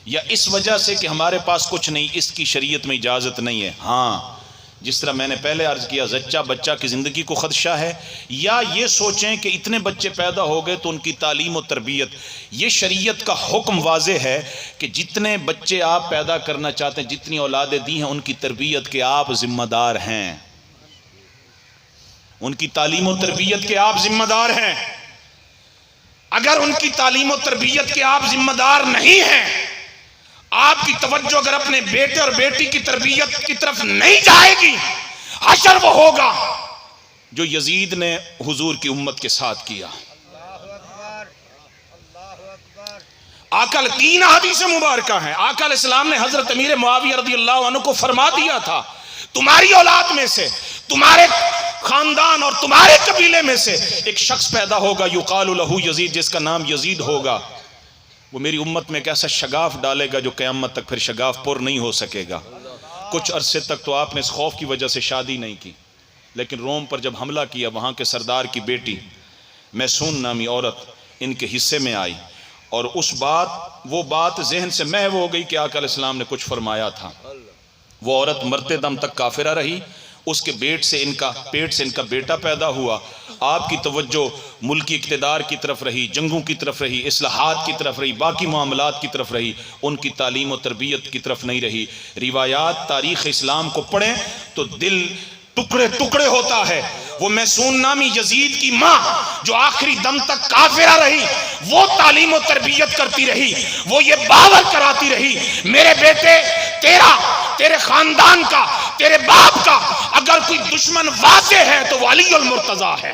یا اس وجہ سے کہ ہمارے پاس کچھ نہیں، اس کی شریعت میں اجازت نہیں ہے. ہاں جس طرح میں نے پہلے عرض کیا زچہ بچہ کی زندگی کو خدشہ ہے، یا یہ سوچیں کہ اتنے بچے پیدا ہو گئے تو ان کی تعلیم و تربیت. یہ شریعت کا حکم واضح ہے کہ جتنے بچے آپ پیدا کرنا چاہتے ہیں، جتنی اولادیں دی ہیں، ان کی تربیت کے آپ ذمہ دار ہیں، ان کی تعلیم و تربیت کے آپ ذمہ دار ہیں. اگر ان کی تعلیم و تربیت کے آپ ذمہ دار نہیں ہیں، آپ کی توجہ اگر اپنے بیٹے اور بیٹی کی تربیت کی طرف نہیں جائے گی، حشر وہ ہوگا جو یزید نے حضور کی امت کے ساتھ کیا. آقا تین حدیث مبارکہ ہیں. آقا علیہ السلام نے حضرت امیر معاویہ رضی اللہ عنہ کو فرما دیا تھا تمہاری اولاد میں سے، تمہارے خاندان اور تمہارے قبیلے میں سے ایک شخص پیدا ہوگا یقال لہ یزید، جس کا نام یزید ہوگا. وہ میری امت میں ایک ایسا شگاف ڈالے گا جو قیامت تک پھر شگاف پر نہیں ہو سکے گا. کچھ عرصے تک تو آپ نے اس خوف کی وجہ سے شادی نہیں کی، لیکن روم پر جب حملہ کیا وہاں کے سردار کی بیٹی میسون نامی عورت ان کے حصے میں آئی، اور وہ بات ذہن سے محو ہو گئی کہ آقا علیہ السلام نے کچھ فرمایا تھا. وہ عورت مرتے دم تک کافرہ رہی، اس کے پیٹ سے ان کا بیٹا پیدا ہوا. آپ کی توجہ ملکی اقتدار کی طرف رہی، جنگوں کی طرف رہی، اصلاحات کی طرف رہی، باقی معاملات کی طرف رہی، ان کی تعلیم و تربیت کی طرف نہیں رہی. روایات تاریخ اسلام کو پڑھیں تو دل ٹکڑے ٹکڑے ہوتا ہے. وہ میسون نامی یزید کی ماں جو آخری دم تک کافرہ رہی، وہ تعلیم و تربیت کرتی رہی، وہ یہ باور کراتی رہی میرے بیٹے تیرے خاندان کا، تیرے باپ کا اگر کوئی دشمن واضح ہے تو وہ علی المرتضیٰ ہے.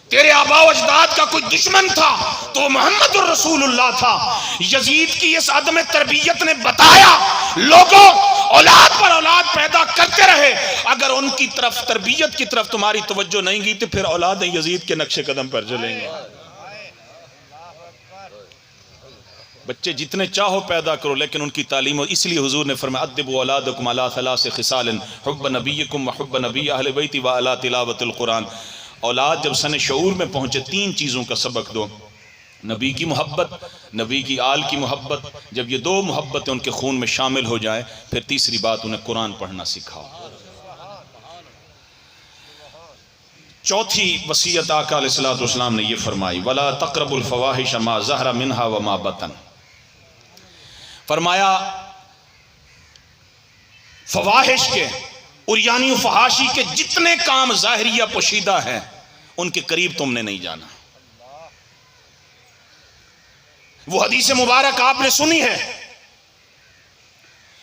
تیرے آبا و اجداد کا کوئی دشمن تھا تو محمد الرسول اللہ تھا. یزید کی اس عدم تربیت نے بتایا لوگوں اولاد پر اولاد پیدا کرتے رہے، اگر ان کی طرف تربیت کی طرف تمہاری توجہ نہیں گئی تو پھر اولاد یزید کے نقش قدم پر چلیں گے. بچے جتنے چاہو پیدا کرو لیکن ان کی تعلیم، اس لیے حضور نے فرمایا ادبوا اولادکم علی ثلاث خصال حب نبیکم وحب نبی اہل بیتی وعلی تلاوت القرآن. اولاد جب سن شعور میں پہنچے تین چیزوں کا سبق دو: نبی کی محبت، نبی کی آل کی محبت. جب یہ دو محبتیں ان کے خون میں شامل ہو جائیں پھر تیسری بات انہیں قرآن پڑھنا سکھاؤ. چوتھی وصیت آقا علیہ السلام نے یہ فرمائی وَلَا تَقْرَبُ الْفَوَاحِشَ مَا ظَهَرَ مِنْهَا وَمَا بَطَنَ. فرمایا فواحش کے عریانی و فحاشی کے جتنے کام ظاہریہ پوشیدہ ہیں ان کے قریب تم نے نہیں جانا. وہ حدیث مبارک آپ نے سنی ہے،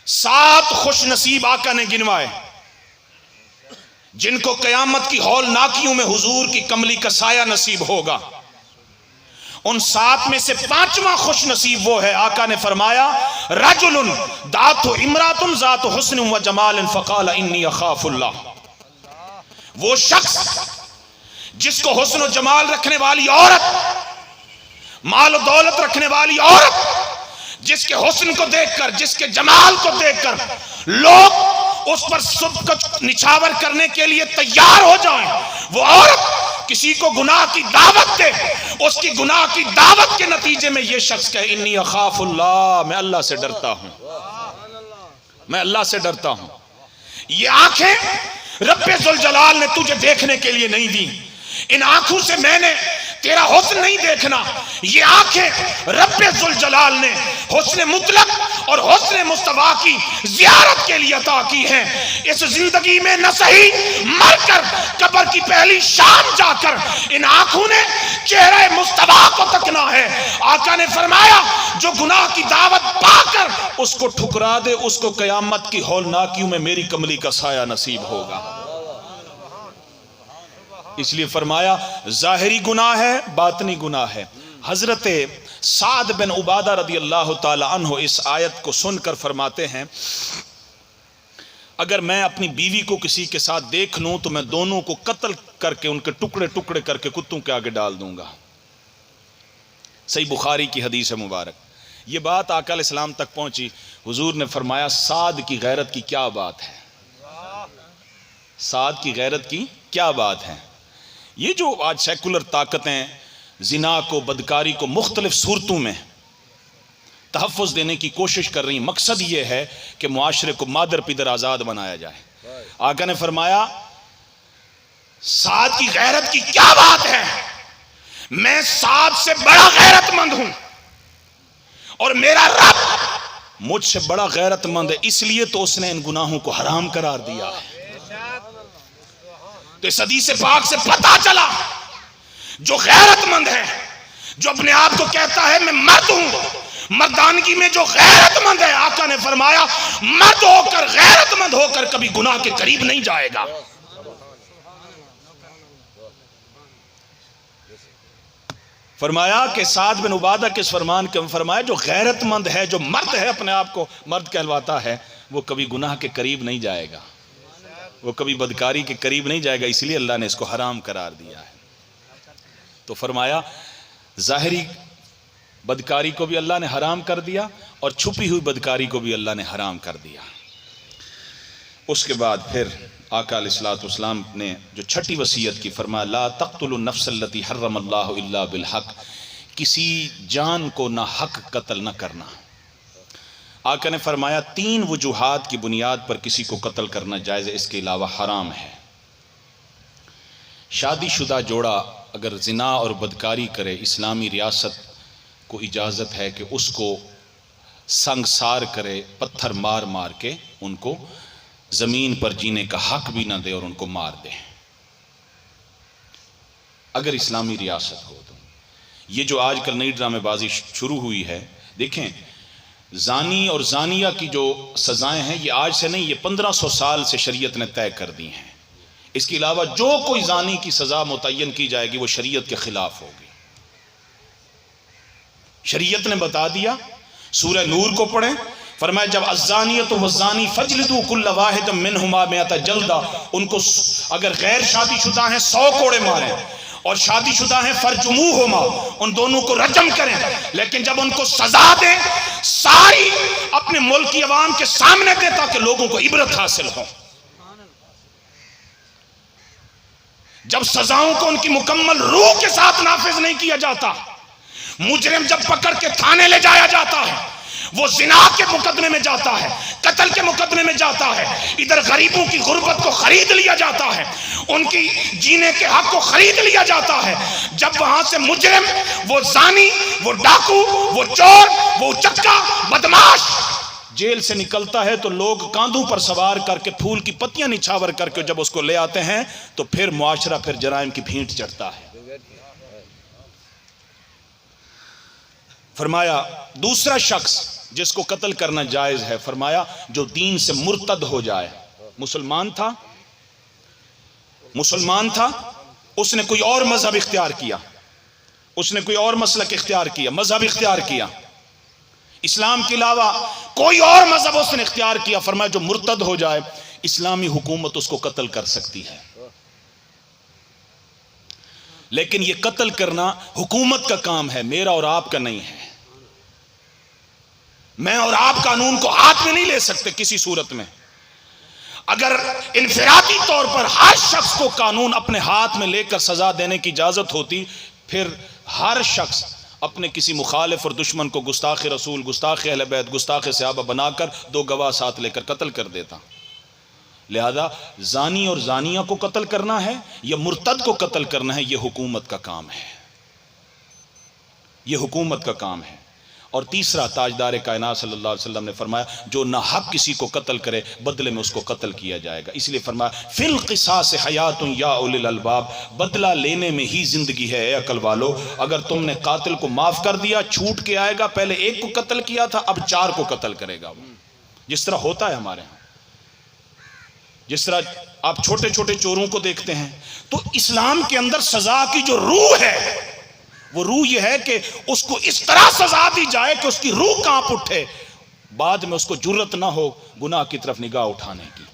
7 خوش نصیب آقا نے گنوائے جن کو قیامت کی ہولناکیوں میں حضور کی کملی کا سایہ نصیب ہوگا. ان 7 میں سے 5واں خوش نصیب وہ ہے، آقا نے فرمایا رجل دعت امرات ذات حسن و جمال فقال انی اخاف اللہ. وہ شخص جس کو حسن و جمال رکھنے والی عورت، مال و دولت رکھنے والی عورت، جس کے حسن کو دیکھ کر، جس کے جمال کو دیکھ کر لوگ اس پر سب کچھ نچھاور کرنے کے لیے تیار ہو جائیں. وہ عورت کسی کو گناہ کی دعوت دے, اس کی گناہ کی دعوت کے نتیجے میں یہ شخص کہے انی اخاف اللہ, میں اللہ سے ڈرتا ہوں, میں اللہ سے ڈرتا ہوں. یہ آنکھیں رب ذوالجلال نے تجھے دیکھنے کے لیے نہیں دی, ان آنکھوں سے میں نے تیرا حسن نہیں دیکھنا. یہ آنکھیں رب ذوالجلال نے حسن مطلق اور حسن مصطفیٰ کی زیارت کے لیے عطا کی ہیں. اس زندگی میں نہ صحیح مر کر قبر کی پہلی شام جا کر ان آنکھوں نے چہرے مصطفیٰ کو تکنا ہے. آقا نے فرمایا جو گناہ کی دعوت پا کر اس کو ٹھکرا دے, اس کو قیامت کی ہولناکیوں میں میری کملی کا سایہ نصیب ہوگا. اس لیے فرمایا ظاہری گناہ ہے, باطنی گناہ ہے. حضرت سعد بن عبادہ رضی اللہ تعالی عنہ اس آیت کو سن کر فرماتے ہیں اگر میں اپنی بیوی کو کسی کے ساتھ دیکھ لوں تو میں دونوں کو قتل کر کے ان کے ٹکڑے ٹکڑے کر کے کتوں کے آگے ڈال دوں گا. صحیح بخاری کی حدیث مبارک. یہ بات آقا علیہ السلام تک پہنچی. حضور نے فرمایا سعد کی غیرت کی کیا بات ہے, سعد کی غیرت کی کیا بات ہے. یہ جو آج سیکولر طاقتیں زنا کو, بدکاری کو مختلف صورتوں میں تحفظ دینے کی کوشش کر رہی ہیں, مقصد یہ ہے کہ معاشرے کو مادر پیدر آزاد بنایا جائے. آقا نے فرمایا سعد کی غیرت کی کیا بات ہے, میں سعد سے بڑا غیرت مند ہوں اور میرا رب مجھ سے بڑا غیرت مند ہے, اس لیے تو اس نے ان گناہوں کو حرام قرار دیا ہے. تو اس حدیث پاک سے پتہ چلا جو غیرت مند ہے, جو اپنے آپ کو کہتا ہے میں مرد ہوں, مردانگی میں جو غیرت مند ہے, آقا نے فرمایا مرد ہو کر غیرت مند ہو کر کبھی گناہ کے قریب نہیں جائے گا. فرمایا کہ سعد بن عبادہ کے اس فرمان کے فرمایا جو غیرت مند ہے, جو مرد ہے, اپنے آپ کو مرد کہلواتا ہے, وہ کبھی گناہ کے قریب نہیں جائے گا, وہ کبھی بدکاری کے قریب نہیں جائے گا, اس لیے اللہ نے اس کو حرام قرار دیا ہے. تو فرمایا ظاہری بدکاری کو بھی اللہ نے حرام کر دیا اور چھپی ہوئی بدکاری کو بھی اللہ نے حرام کر دیا. اس کے بعد پھر آقا علیہ الصلوۃ والسلام نے جو چھٹی وصیت کی فرمایا لا تقتلوا النفس التي حرم اللہ الا بالحق, کسی جان کو نہ حق قتل نہ کرنا. آقا نے فرمایا 3 وجوہات کی بنیاد پر کسی کو قتل کرنا جائز ہے, اس کے علاوہ حرام ہے. شادی شدہ جوڑا اگر زنا اور بدکاری کرے, اسلامی ریاست کو اجازت ہے کہ اس کو سنگسار کرے, پتھر مار مار کے ان کو زمین پر جینے کا حق بھی نہ دے اور ان کو مار دے, اگر اسلامی ریاست ہو تو. یہ جو آج کل نئی ڈرامے بازی شروع ہوئی ہے, دیکھیں زانی اور زانیہ کی جو سزائیں ہیں یہ آج سے نہیں, یہ 1500 سال سے شریعت نے طے کر دی ہیں. اس کے علاوہ جو کوئی زانی کی سزا متعین کی جائے گی وہ شریعت کے خلاف ہوگی. شریعت نے بتا دیا, سورہ نور کو پڑھیں, فرمایا جب الزانیۃ والزانی فاجلدوا کل واحد منہما 100 جلدہ, ان کو اگر غیر شادی شدہ ہیں 100 کوڑے ماریں اور شادی شدہ ہیں فرجموہما, ان دونوں کو رجم کریں. لیکن جب ان کو سزا دیں ساری اپنے ملک کی عوام کے سامنے دیں تاکہ لوگوں کو عبرت حاصل ہو. جب سزاؤں کو ان کی مکمل روح کے ساتھ نافذ نہیں کیا جاتا, مجرم جب پکڑ کے تھانے لے جایا جاتا ہے وہ زنا کے مقدمے میں جاتا ہے, قتل کے مقدمے میں جاتا ہے, ادھر غریبوں کی غربت کو خرید لیا جاتا ہے, ان کی جینے کے حق کو خرید لیا جاتا ہے. جب وہاں سے مجرم, وہ زانی, وہ ڈاکو, وہ چور, وہ چکا بدماش جیل سے نکلتا ہے تو لوگ کاندھوں پر سوار کر کے پھول کی پتیاں نچھاور کر کے جب اس کو لے آتے ہیں تو پھر معاشرہ پھر جرائم کی بھینٹ چڑھتا ہے. فرمایا دوسرا شخص جس کو قتل کرنا جائز ہے, فرمایا جو دین سے مرتد ہو جائے, مسلمان تھا, اس نے کوئی اور مذہب اختیار کیا, اس نے کوئی اور مسلک اختیار کیا, مذہب اختیار کیا, اسلام کے علاوہ کوئی اور مذہب اس نے اختیار کیا, فرمایا جو مرتد ہو جائے اسلامی حکومت اس کو قتل کر سکتی ہے. لیکن یہ قتل کرنا حکومت کا کام ہے, میرا اور آپ کا نہیں ہے. میں اور آپ قانون کو ہاتھ میں نہیں لے سکتے کسی صورت میں. اگر انفرادی طور پر ہر شخص کو قانون اپنے ہاتھ میں لے کر سزا دینے کی اجازت ہوتی، پھر ہر شخص اپنے کسی مخالف اور دشمن کو گستاخ رسول، گستاخ اہل بیت، گستاخ صحابہ بنا کر 2 گواہ ساتھ لے کر قتل کر دیتا۔ لہذا زانی اور زانیہ کو قتل کرنا ہے یا مرتد کو قتل کرنا ہے، یہ حکومت کا کام ہے، یہ حکومت کا کام ہے۔ اور تیسرا، تاجدار کائنات صلی اللہ علیہ وسلم نے فرمایا جو ناحق کسی کو قتل کرے بدلے میں اس کو قتل کیا جائے گا، اس لیے فرمایا فی القصاص حیات یا اولی الالباب، بدلہ لینے میں ہی زندگی ہے اے عقل والو۔ اگر تم نے قاتل کو معاف کر دیا، چھوٹ کے آئے گا، پہلے 1 کو قتل کیا تھا اب 4 کو قتل کرے گا وہ، جس طرح ہوتا ہے ہمارے ہاں، جس طرح آپ چھوٹے چھوٹے چوروں کو دیکھتے ہیں۔ تو اسلام کے اندر سزا کی جو روح ہے وہ روح یہ ہے کہ اس کو اس طرح سزا دی جائے کہ اس کی روح کانپ اٹھے، بعد میں اس کو جرت نہ ہو گناہ کی طرف نگاہ اٹھانے کی۔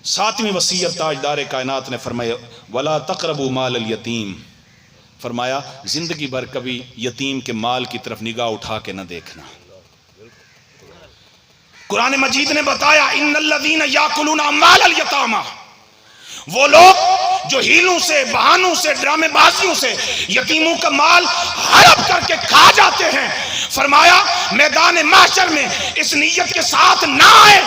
7ویں وصیت تاجدار کائنات نے فرمایا وَلَا تَقْرَبُوا مَالَ الْيَتِيمِ، فرمایا زندگی بھر کبھی یتیم کے مال کی طرف نگاہ اٹھا کے نہ دیکھنا۔ قرآن مجید نے بتایا ان الذین یاکلون اموال الیتامی، وہ لوگ جو ہیلوں سے، بہانوں سے، ڈرامے بازیوں سے یتیموں کا مال ہڑپ کر کے کھا جاتے ہیں، فرمایا میدان محشر میں اس نیت کے ساتھ نہ آئے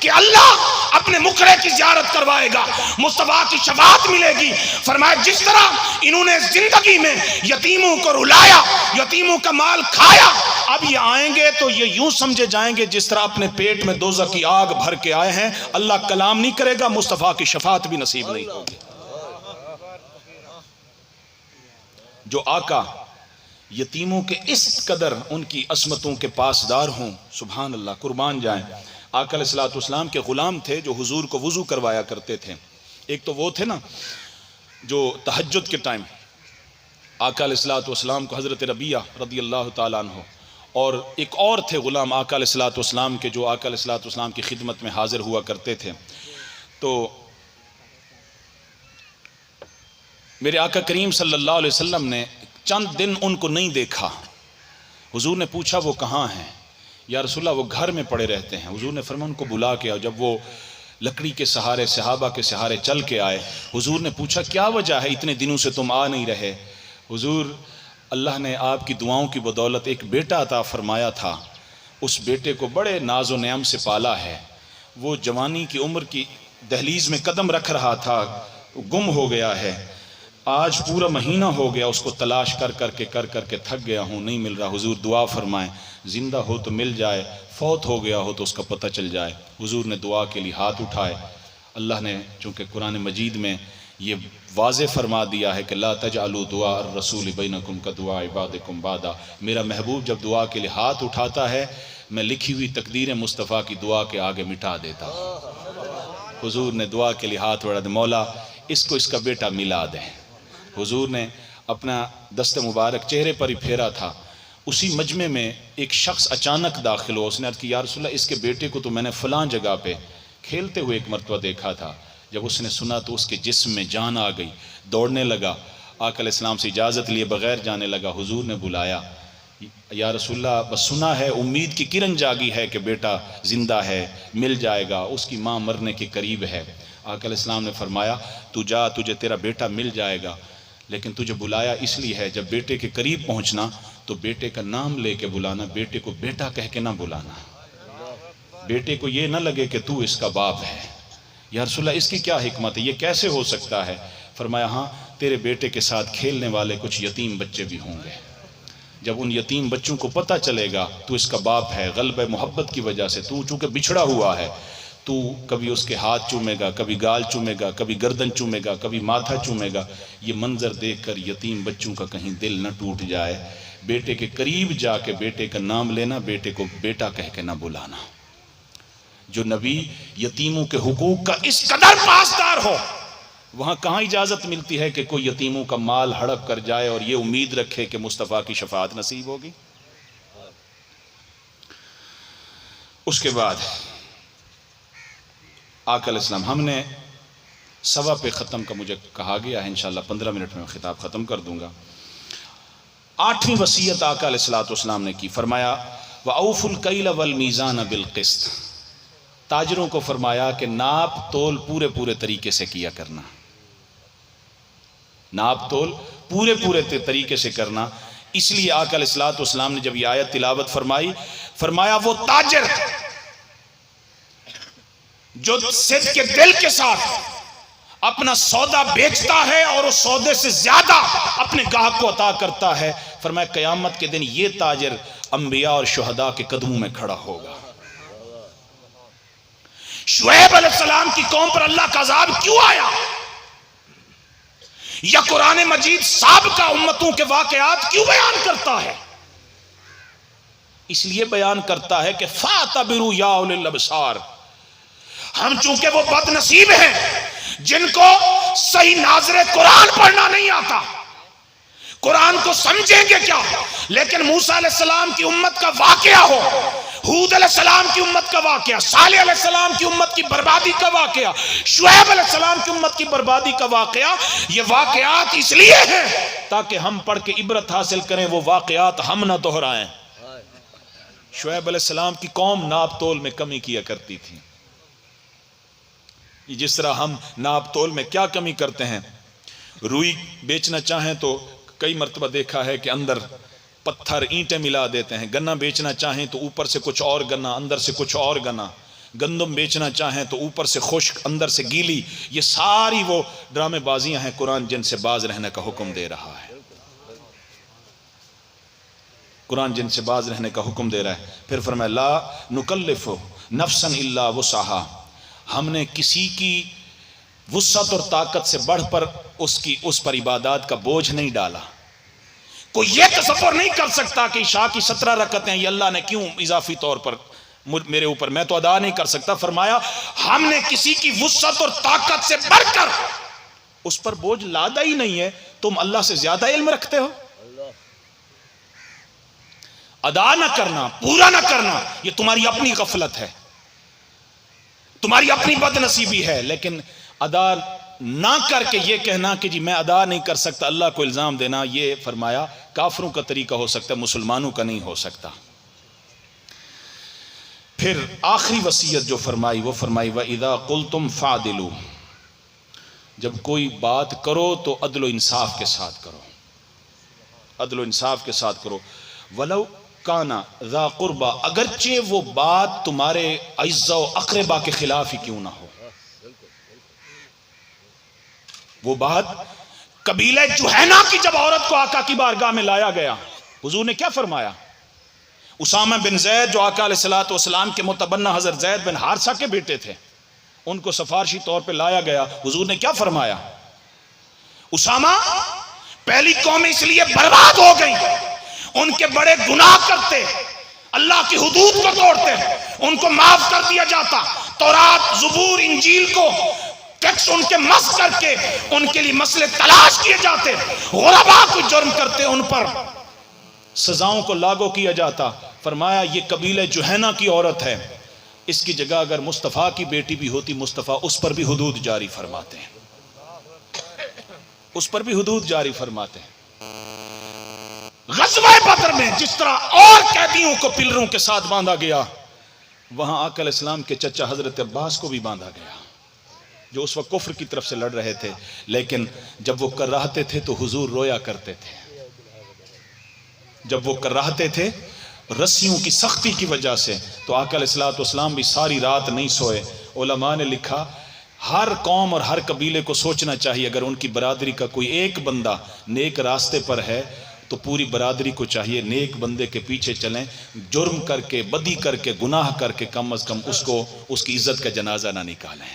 کہ اللہ اپنے مقرے کی زیارت کروائے گا، مصطفیٰ کی شفاعت ملے گی۔ فرمایا جس طرح انہوں نے زندگی میں یتیموں کو رلایا، یتیموں کا مال کھایا، اب یہ آئیں گے تو یہ یوں سمجھے جائیں گے جس طرح اپنے پیٹ میں دوزخ کی آگ بھر کے آئے ہیں، اللہ کلام نہیں کرے گا، مصطفیٰ کی شفاعت بھی نصیب نہیں ہوگی۔ جو آقا یتیموں کے اس قدر ان کی عصمتوں کے پاسدار ہوں، سبحان اللہ، قربان جائیں۔ آقا علیہ السلام کے غلام تھے جو حضور کو وضو کروایا کرتے تھے۔ ایک تو وہ تھے نا جو تہجد کے ٹائم آقا علیہ السلام کو حضرت ربیہ رضی اللہ تعالیٰ عنہ، اور ایک اور تھے غلام آقا علیہ السلام کے جو آقا علیہ السلام کی خدمت میں حاضر ہوا کرتے تھے۔ تو میرے آقا کریم صلی اللہ علیہ وسلم نے چند دن ان کو نہیں دیکھا۔ حضور نے پوچھا وہ کہاں ہیں؟ یا رسول اللہ وہ گھر میں پڑے رہتے ہیں۔ حضور نے فرمایا ان کو بلا کے آؤ۔ جب وہ لکڑی کے سہارے، صحابہ کے سہارے چل کے آئے، حضور نے پوچھا کیا وجہ ہے اتنے دنوں سے تم آ نہیں رہے؟ حضور اللہ نے آپ کی دعاؤں کی بدولت ایک بیٹا عطا فرمایا تھا، اس بیٹے کو بڑے ناز و نعم سے پالا ہے، وہ جوانی کی عمر کی دہلیز میں قدم رکھ رہا تھا، گم ہو گیا ہے، آج پورا مہینہ ہو گیا اس کو تلاش کر کر کے تھک گیا ہوں، نہیں مل رہا۔ حضور دعا فرمائیں زندہ ہو تو مل جائے، فوت ہو گیا ہو تو اس کا پتہ چل جائے۔ حضور نے دعا کے لیے ہاتھ اٹھائے۔ اللہ نے چونکہ قرآن مجید میں یہ واضح فرما دیا ہے کہ لا تجعلوا دعاء الرسول بینکم کدعاء عبادکم بعدا، میرا محبوب جب دعا کے لیے ہاتھ اٹھاتا ہے میں لکھی ہوئی تقدیر مصطفیٰ کی دعا کے آگے مٹا دیتا ہوں۔ حضور نے دعا کے لیے ہاتھ اٹھا دے، مولا اس کو اس کا بیٹا ملا دیں۔ حضور نے اپنا دست مبارک چہرے پر ہی پھیرا تھا، اسی مجمع میں ایک شخص اچانک داخل ہوا، اس نے عرض کی یا رسول اللہ اس کے بیٹے کو تو میں نے فلاں جگہ پہ کھیلتے ہوئے ایک مرتبہ دیکھا تھا۔ جب اس نے سنا تو اس کے جسم میں جان آ گئی، دوڑنے لگا، آقا علیہ السلام سے اجازت لیے بغیر جانے لگا۔ حضور نے بلایا، یا رسول اللہ بس سنا ہے، امید کی کرن جاگی ہے کہ بیٹا زندہ ہے، مل جائے گا، اس کی ماں مرنے کے قریب ہے۔ آقا علیہ السلام نے فرمایا تو جا، تجھے تیرا بیٹا مل جائے گا، لیکن تجھے بلایا اس لیے ہے جب بیٹے کے قریب پہنچنا تو بیٹے کا نام لے کے بلانا، بیٹے کو بیٹا کہہ کے نہ بلانا، بیٹے کو یہ نہ لگے کہ تو اس کا باپ ہے۔ یا رسول اللہ اس کی کیا حکمت ہے، یہ کیسے ہو سکتا ہے؟ فرمایا ہاں تیرے بیٹے کے ساتھ کھیلنے والے کچھ یتیم بچے بھی ہوں گے، جب ان یتیم بچوں کو پتہ چلے گا تو اس کا باپ ہے، غلبہ محبت کی وجہ سے تو چونکہ بچھڑا ہوا ہے، تو کبھی اس کے ہاتھ چومے گا، کبھی گال چومے گا، کبھی گردن چومے گا، کبھی ماتھا چومے گا۔ یہ منظر دیکھ کر یتیم بچوں کا کہیں دل نہ ٹوٹ جائے، بیٹے کے قریب جا کے بیٹے کا نام لینا، بیٹے کو بیٹا کہہ کے نہ بلانا۔ جو نبی یتیموں کے حقوق کا اس قدر پاسدار ہو، وہاں کہاں اجازت ملتی ہے کہ کوئی یتیموں کا مال ہڑپ کر جائے اور یہ امید رکھے کہ مصطفیٰ کی شفاعت نصیب ہوگی؟ اس کے بعد آقا علیہ السلام، ہم نے سوا پہ ختم کا مجھے کہا گیا ہے، انشاءاللہ 15 منٹ میں خطاب ختم کر دوں گا۔ 8ویں وصیت آقا علیہ السلام نے کی، فرمایا وَأَوْفُوا الْكَيْلَ وَالْمِيزَانَ بِالْقِسْطِ، تاجروں کو فرمایا کہ ناپ تول پورے پورے طریقے سے کیا کرنا، ناپ تول پورے پورے طریقے سے کرنا۔ اس لیے آقا علیہ الصلوۃ والسلام نے جب یہ آیت تلاوت فرمائی، فرمایا وہ تاجر جو صدق کے دل کے ساتھ اپنا سودا بیچتا ہے اور اس سودے سے زیادہ اپنے گاہک کو عطا کرتا ہے، فرمایا قیامت کے دن یہ تاجر انبیاء اور شہداء کے قدموں میں کھڑا ہوگا۔ شعیب علیہ السلام کی قوم پر اللہ کا عذاب کیوں آیا؟ یا قرآن مجید سابقہ امتوں کے واقعات کیوں بیان کرتا ہے؟ اس لیے بیان کرتا ہے کہ فَاعْتَبِرُوا يَا أُولِي الْأَبْصَارِ، ہم چونکہ وہ بد نصیب ہیں جن کو صحیح ناظر قرآن پڑھنا نہیں آتا، قرآن کو سمجھیں گے کیا؟ لیکن موسیٰ علیہ السلام کی امت کا واقعہ ہو، ہود علیہ السلام کی امت کا واقعہ، صالح علیہ السلام کی امت کی بربادی کا واقعہ، شعیب علیہ السلام کی امت کی بربادی کا واقعہ، یہ واقعات اس لیے ہیں تاکہ ہم پڑھ کے عبرت حاصل کریں، وہ واقعات ہم نہ دہرائیں۔ شعیب علیہ السلام کی قوم ناپ تول میں کمی کیا کرتی تھی، جس طرح ہم ناپ تول میں کیا کمی کرتے ہیں، روئی بیچنا چاہیں تو کئی مرتبہ دیکھا ہے کہ اندر پتھر اینٹیں ملا دیتے ہیں، گنا بیچنا چاہیں تو اوپر سے کچھ اور گنا اندر سے کچھ اور گنا، گندم بیچنا چاہیں تو اوپر سے خشک اندر سے گیلی، یہ ساری وہ ڈرامے بازیاں ہیں قرآن جن سے باز رہنے کا حکم دے رہا ہے، قرآن جن سے باز رہنے کا حکم دے رہا ہے۔ پھر فرمایا لا نکلف نفسا الا وسعها، ہم نے کسی کی وسعت اور طاقت سے بڑھ پر اس پر عبادات کا بوجھ نہیں ڈالا۔ کوئی یہ تصور نہیں کر سکتا کہ عشاء کی 17 رکعتیں یہ اللہ نے کیوں اضافی طور پر میرے اوپر، میں تو ادا نہیں کر سکتا۔ فرمایا ہم نے کسی کی وسعت اور طاقت سے بڑھ کر اس پر بوجھ لادا ہی نہیں ہے، تم اللہ سے زیادہ علم رکھتے ہو؟ ادا نہ کرنا، پورا نہ کرنا، یہ تمہاری اپنی غفلت ہے، تمہاری اپنی بد نصیبی ہے، لیکن ادا نہ کر کے یہ کہنا کہ جی میں ادا نہیں کر سکتا، اللہ کو الزام دینا، یہ فرمایا کافروں کا طریقہ ہو سکتا ہے، مسلمانوں کا نہیں ہو سکتا۔ پھر آخری وصیت جو فرمائی وہ فرمائی وَإِذَا قُلْتُمْ فَعْدِلُوا، جب کوئی بات کرو تو عدل و انصاف کے ساتھ کرو، عدل و انصاف کے ساتھ کرو، وَلَوْ کانا ذا قربا، اگرچہ وہ بات تمہارے اعزا و اقربا کے خلاف ہی کیوں نہ ہو، وہ بات قبیلہ جوہینا کی جب عورت کو آقا کی بارگاہ میں لایا گیا، حضور نے کیا فرمایا؟ اسامہ بن زید جو آقا علیہ الصلوۃ والسلام کے متبنہ حضرت زید بن حارثہ کے بیٹے تھے، ان کو سفارشی طور پہ لایا گیا، حضور نے کیا فرمایا؟ اسامہ پہلی قوم اس لیے برباد ہو گئی، ان کے بڑے گناہ کرتے، اللہ کی حدود کو توڑتے، ان کو معاف کر دیا جاتا، تورات زبور انجیل کو ٹیکس ان کے مس کر کے ان کے لیے مسئلے تلاش کیے جاتے، غربا کو جرم کرتے ان پر سزاؤں کو لاگو کیا جاتا۔ فرمایا یہ قبیلہ جوہینا کی عورت ہے، اس کی جگہ اگر مصطفیٰ کی بیٹی بھی ہوتی، مصطفیٰ اس پر بھی حدود جاری فرماتے ہیں، اس پر بھی حدود جاری فرماتے ہیں۔ غزوہ بدر میں جس طرح اور قیدیوں کو پلروں کے ساتھ باندھا گیا، وہاں آقا علیہ السلام کے چچا حضرت عباس کو بھی باندھا گیا، جو اس وقت کفر کی طرف سے لڑ رہے تھے، لیکن جب وہ کراہتے تھے تو حضور رویا کرتے تھے، جب وہ کراہتے تھے رسیوں کی سختی کی وجہ سے، تو آقا علیہ السلام بھی ساری رات نہیں سوئے۔ علماء نے لکھا ہر قوم اور ہر قبیلے کو سوچنا چاہیے اگر ان کی برادری کا کوئی ایک بندہ نیک راستے پر ہے تو پوری برادری کو چاہیے نیک بندے کے پیچھے چلیں، جرم کر کے، بدی کر کے، گناہ کر کے کم از کم اس کی عزت کا جنازہ نہ نکالیں۔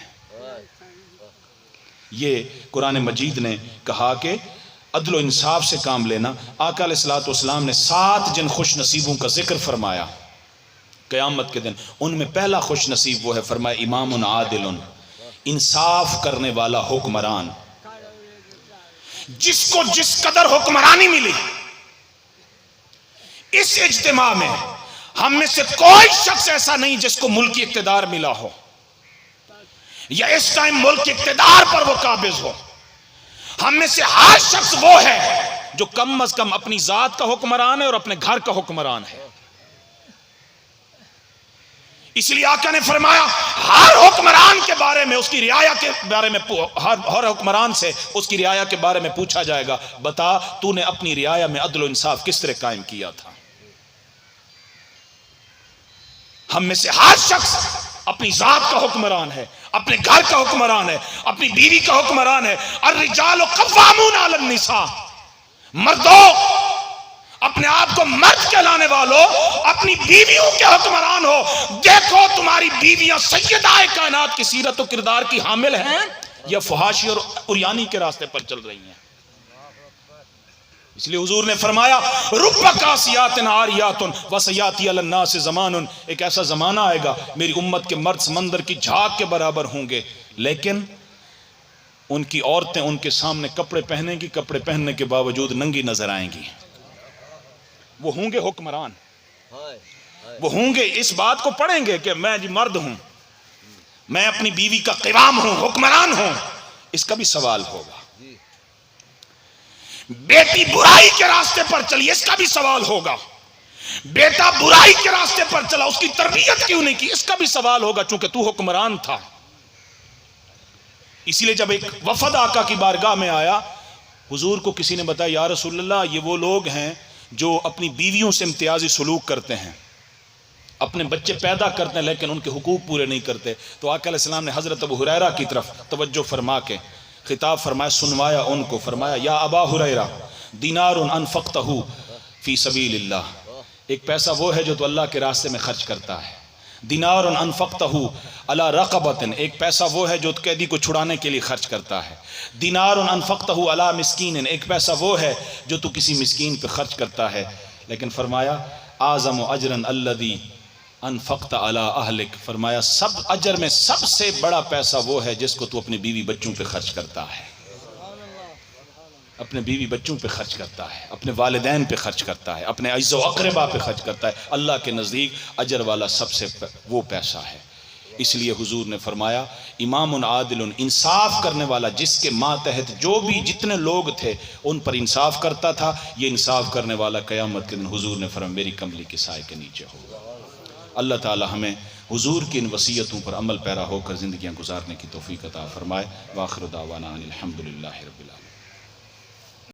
یہ قرآن مجید نے کہا کہ عدل و انصاف سے کام لینا۔ آقا علیہ الصلوۃ والسلام نے 7 جن خوش نصیبوں کا ذکر فرمایا قیامت کے دن، ان میں پہلا خوش نصیب وہ ہے، فرمایا امام عادل، انصاف کرنے والا حکمران، جس کو جس قدر حکمرانی ملی۔ اس اجتماع میں ہم میں سے کوئی شخص ایسا نہیں جس کو ملکی اقتدار ملا ہو یا اس ٹائم ملک اقتدار پر وہ قابض ہو۔ ہم میں سے ہر شخص وہ ہے جو کم از کم اپنی ذات کا حکمران ہے اور اپنے گھر کا حکمران ہے۔ اس لیے آقا نے فرمایا ہر حکمران کے بارے میں اس کی رعایا کے بارے میں ہر حکمران سے اس کی رعایا کے بارے میں پوچھا جائے گا، بتا تو نے اپنی رعایا میں عدل و انصاف کس طرح قائم کیا تھا۔ ہم میں سے ہر شخص اپنی ذات کا حکمران ہے، اپنے گھر کا حکمران ہے، اپنی بیوی کا حکمران ہے۔ الرجال قوامون علی النساء، مردوں اپنے آپ کو مرد کہلانے والوں اپنی بیویوں کے حکمران ہو۔ دیکھو تمہاری بیویاں سیدہ کائنات کی سیرت و کردار کی حامل ہیں یا فحاشی اور عریانی کے راستے پر چل رہی ہیں۔ اس لیے حضور نے فرمایا رب کاسیات عاریات وسیاتی علی الناس زمان، ایک ایسا زمانہ آئے گا میری امت کے مرد سمندر کی جھاگ کے برابر ہوں گے، لیکن ان کی عورتیں ان کے سامنے کپڑے پہنے گی، کپڑے پہننے کے باوجود ننگی نظر آئیں گی۔ وہ ہوں گے حکمران، وہ ہوں گے اس بات کو پڑھیں گے کہ میں جی مرد ہوں، میں اپنی بیوی کا قوام ہوں، حکمران ہوں۔ اس کا بھی سوال ہوگا۔ بیٹی برائی کے راستے پر چلی، اس کا بھی سوال ہوگا۔ بیٹا برائی کے راستے پر چلا، اس کی تربیت کیوں نہیں کی، اس کا بھی سوال ہوگا، چونکہ تو حکمران تھا۔ اسی لیے جب ایک وفد آقا کی بارگاہ میں آیا، حضور کو کسی نے بتایا یا رسول اللہ یہ وہ لوگ ہیں جو اپنی بیویوں سے امتیازی سلوک کرتے ہیں، اپنے بچے پیدا کرتے ہیں لیکن ان کے حقوق پورے نہیں کرتے۔ تو آقا علیہ السلام نے حضرت ابو ہریرہ کی طرف توجہ فرما کے خطاب فرمایا، سنوایا ان کو، فرمایا یا ابا ہریرہ دینار انفقتہ فی سبیل اللہ، ایک پیسہ وہ ہے جو تو اللہ کے راستے میں خرچ کرتا ہے۔ دینار انفقتہ علی رقبۃ، ایک پیسہ وہ ہے جو قیدی کو چھڑانے کے لیے خرچ کرتا ہے۔ دینار انفقتہ علی مسکین، ایک پیسہ وہ ہے جو تو کسی مسکین پہ خرچ کرتا ہے۔ لیکن فرمایا اعظم اجرا الذی انفقت علی اہلک، فرمایا سب اجر میں سب سے بڑا پیسہ وہ ہے جس کو تو اپنے بیوی بچوں پہ خرچ کرتا ہے، اپنے بیوی بچوں پہ خرچ کرتا ہے، اپنے والدین پہ خرچ کرتا ہے، اپنے عزیز و اقربا پہ خرچ کرتا ہے۔ اللہ کے نزدیک اجر والا سب سے وہ پیسہ ہے۔ اس لیے حضور نے فرمایا امام عادل، انصاف کرنے والا، جس کے ماتحت جو بھی جتنے لوگ تھے ان پر انصاف کرتا تھا، یہ انصاف کرنے والا قیامت کے دن حضور نے فرمایا میری کملی کے سائے کے نیچے ہوگا۔ اللہ تعالی ہمیں حضور کی ان وصیتوں پر عمل پیرا ہو کر زندگیاں گزارنے کی توفیق عطا فرمائے۔ وآخر دعوانا ان الحمدللہ رب العالمین۔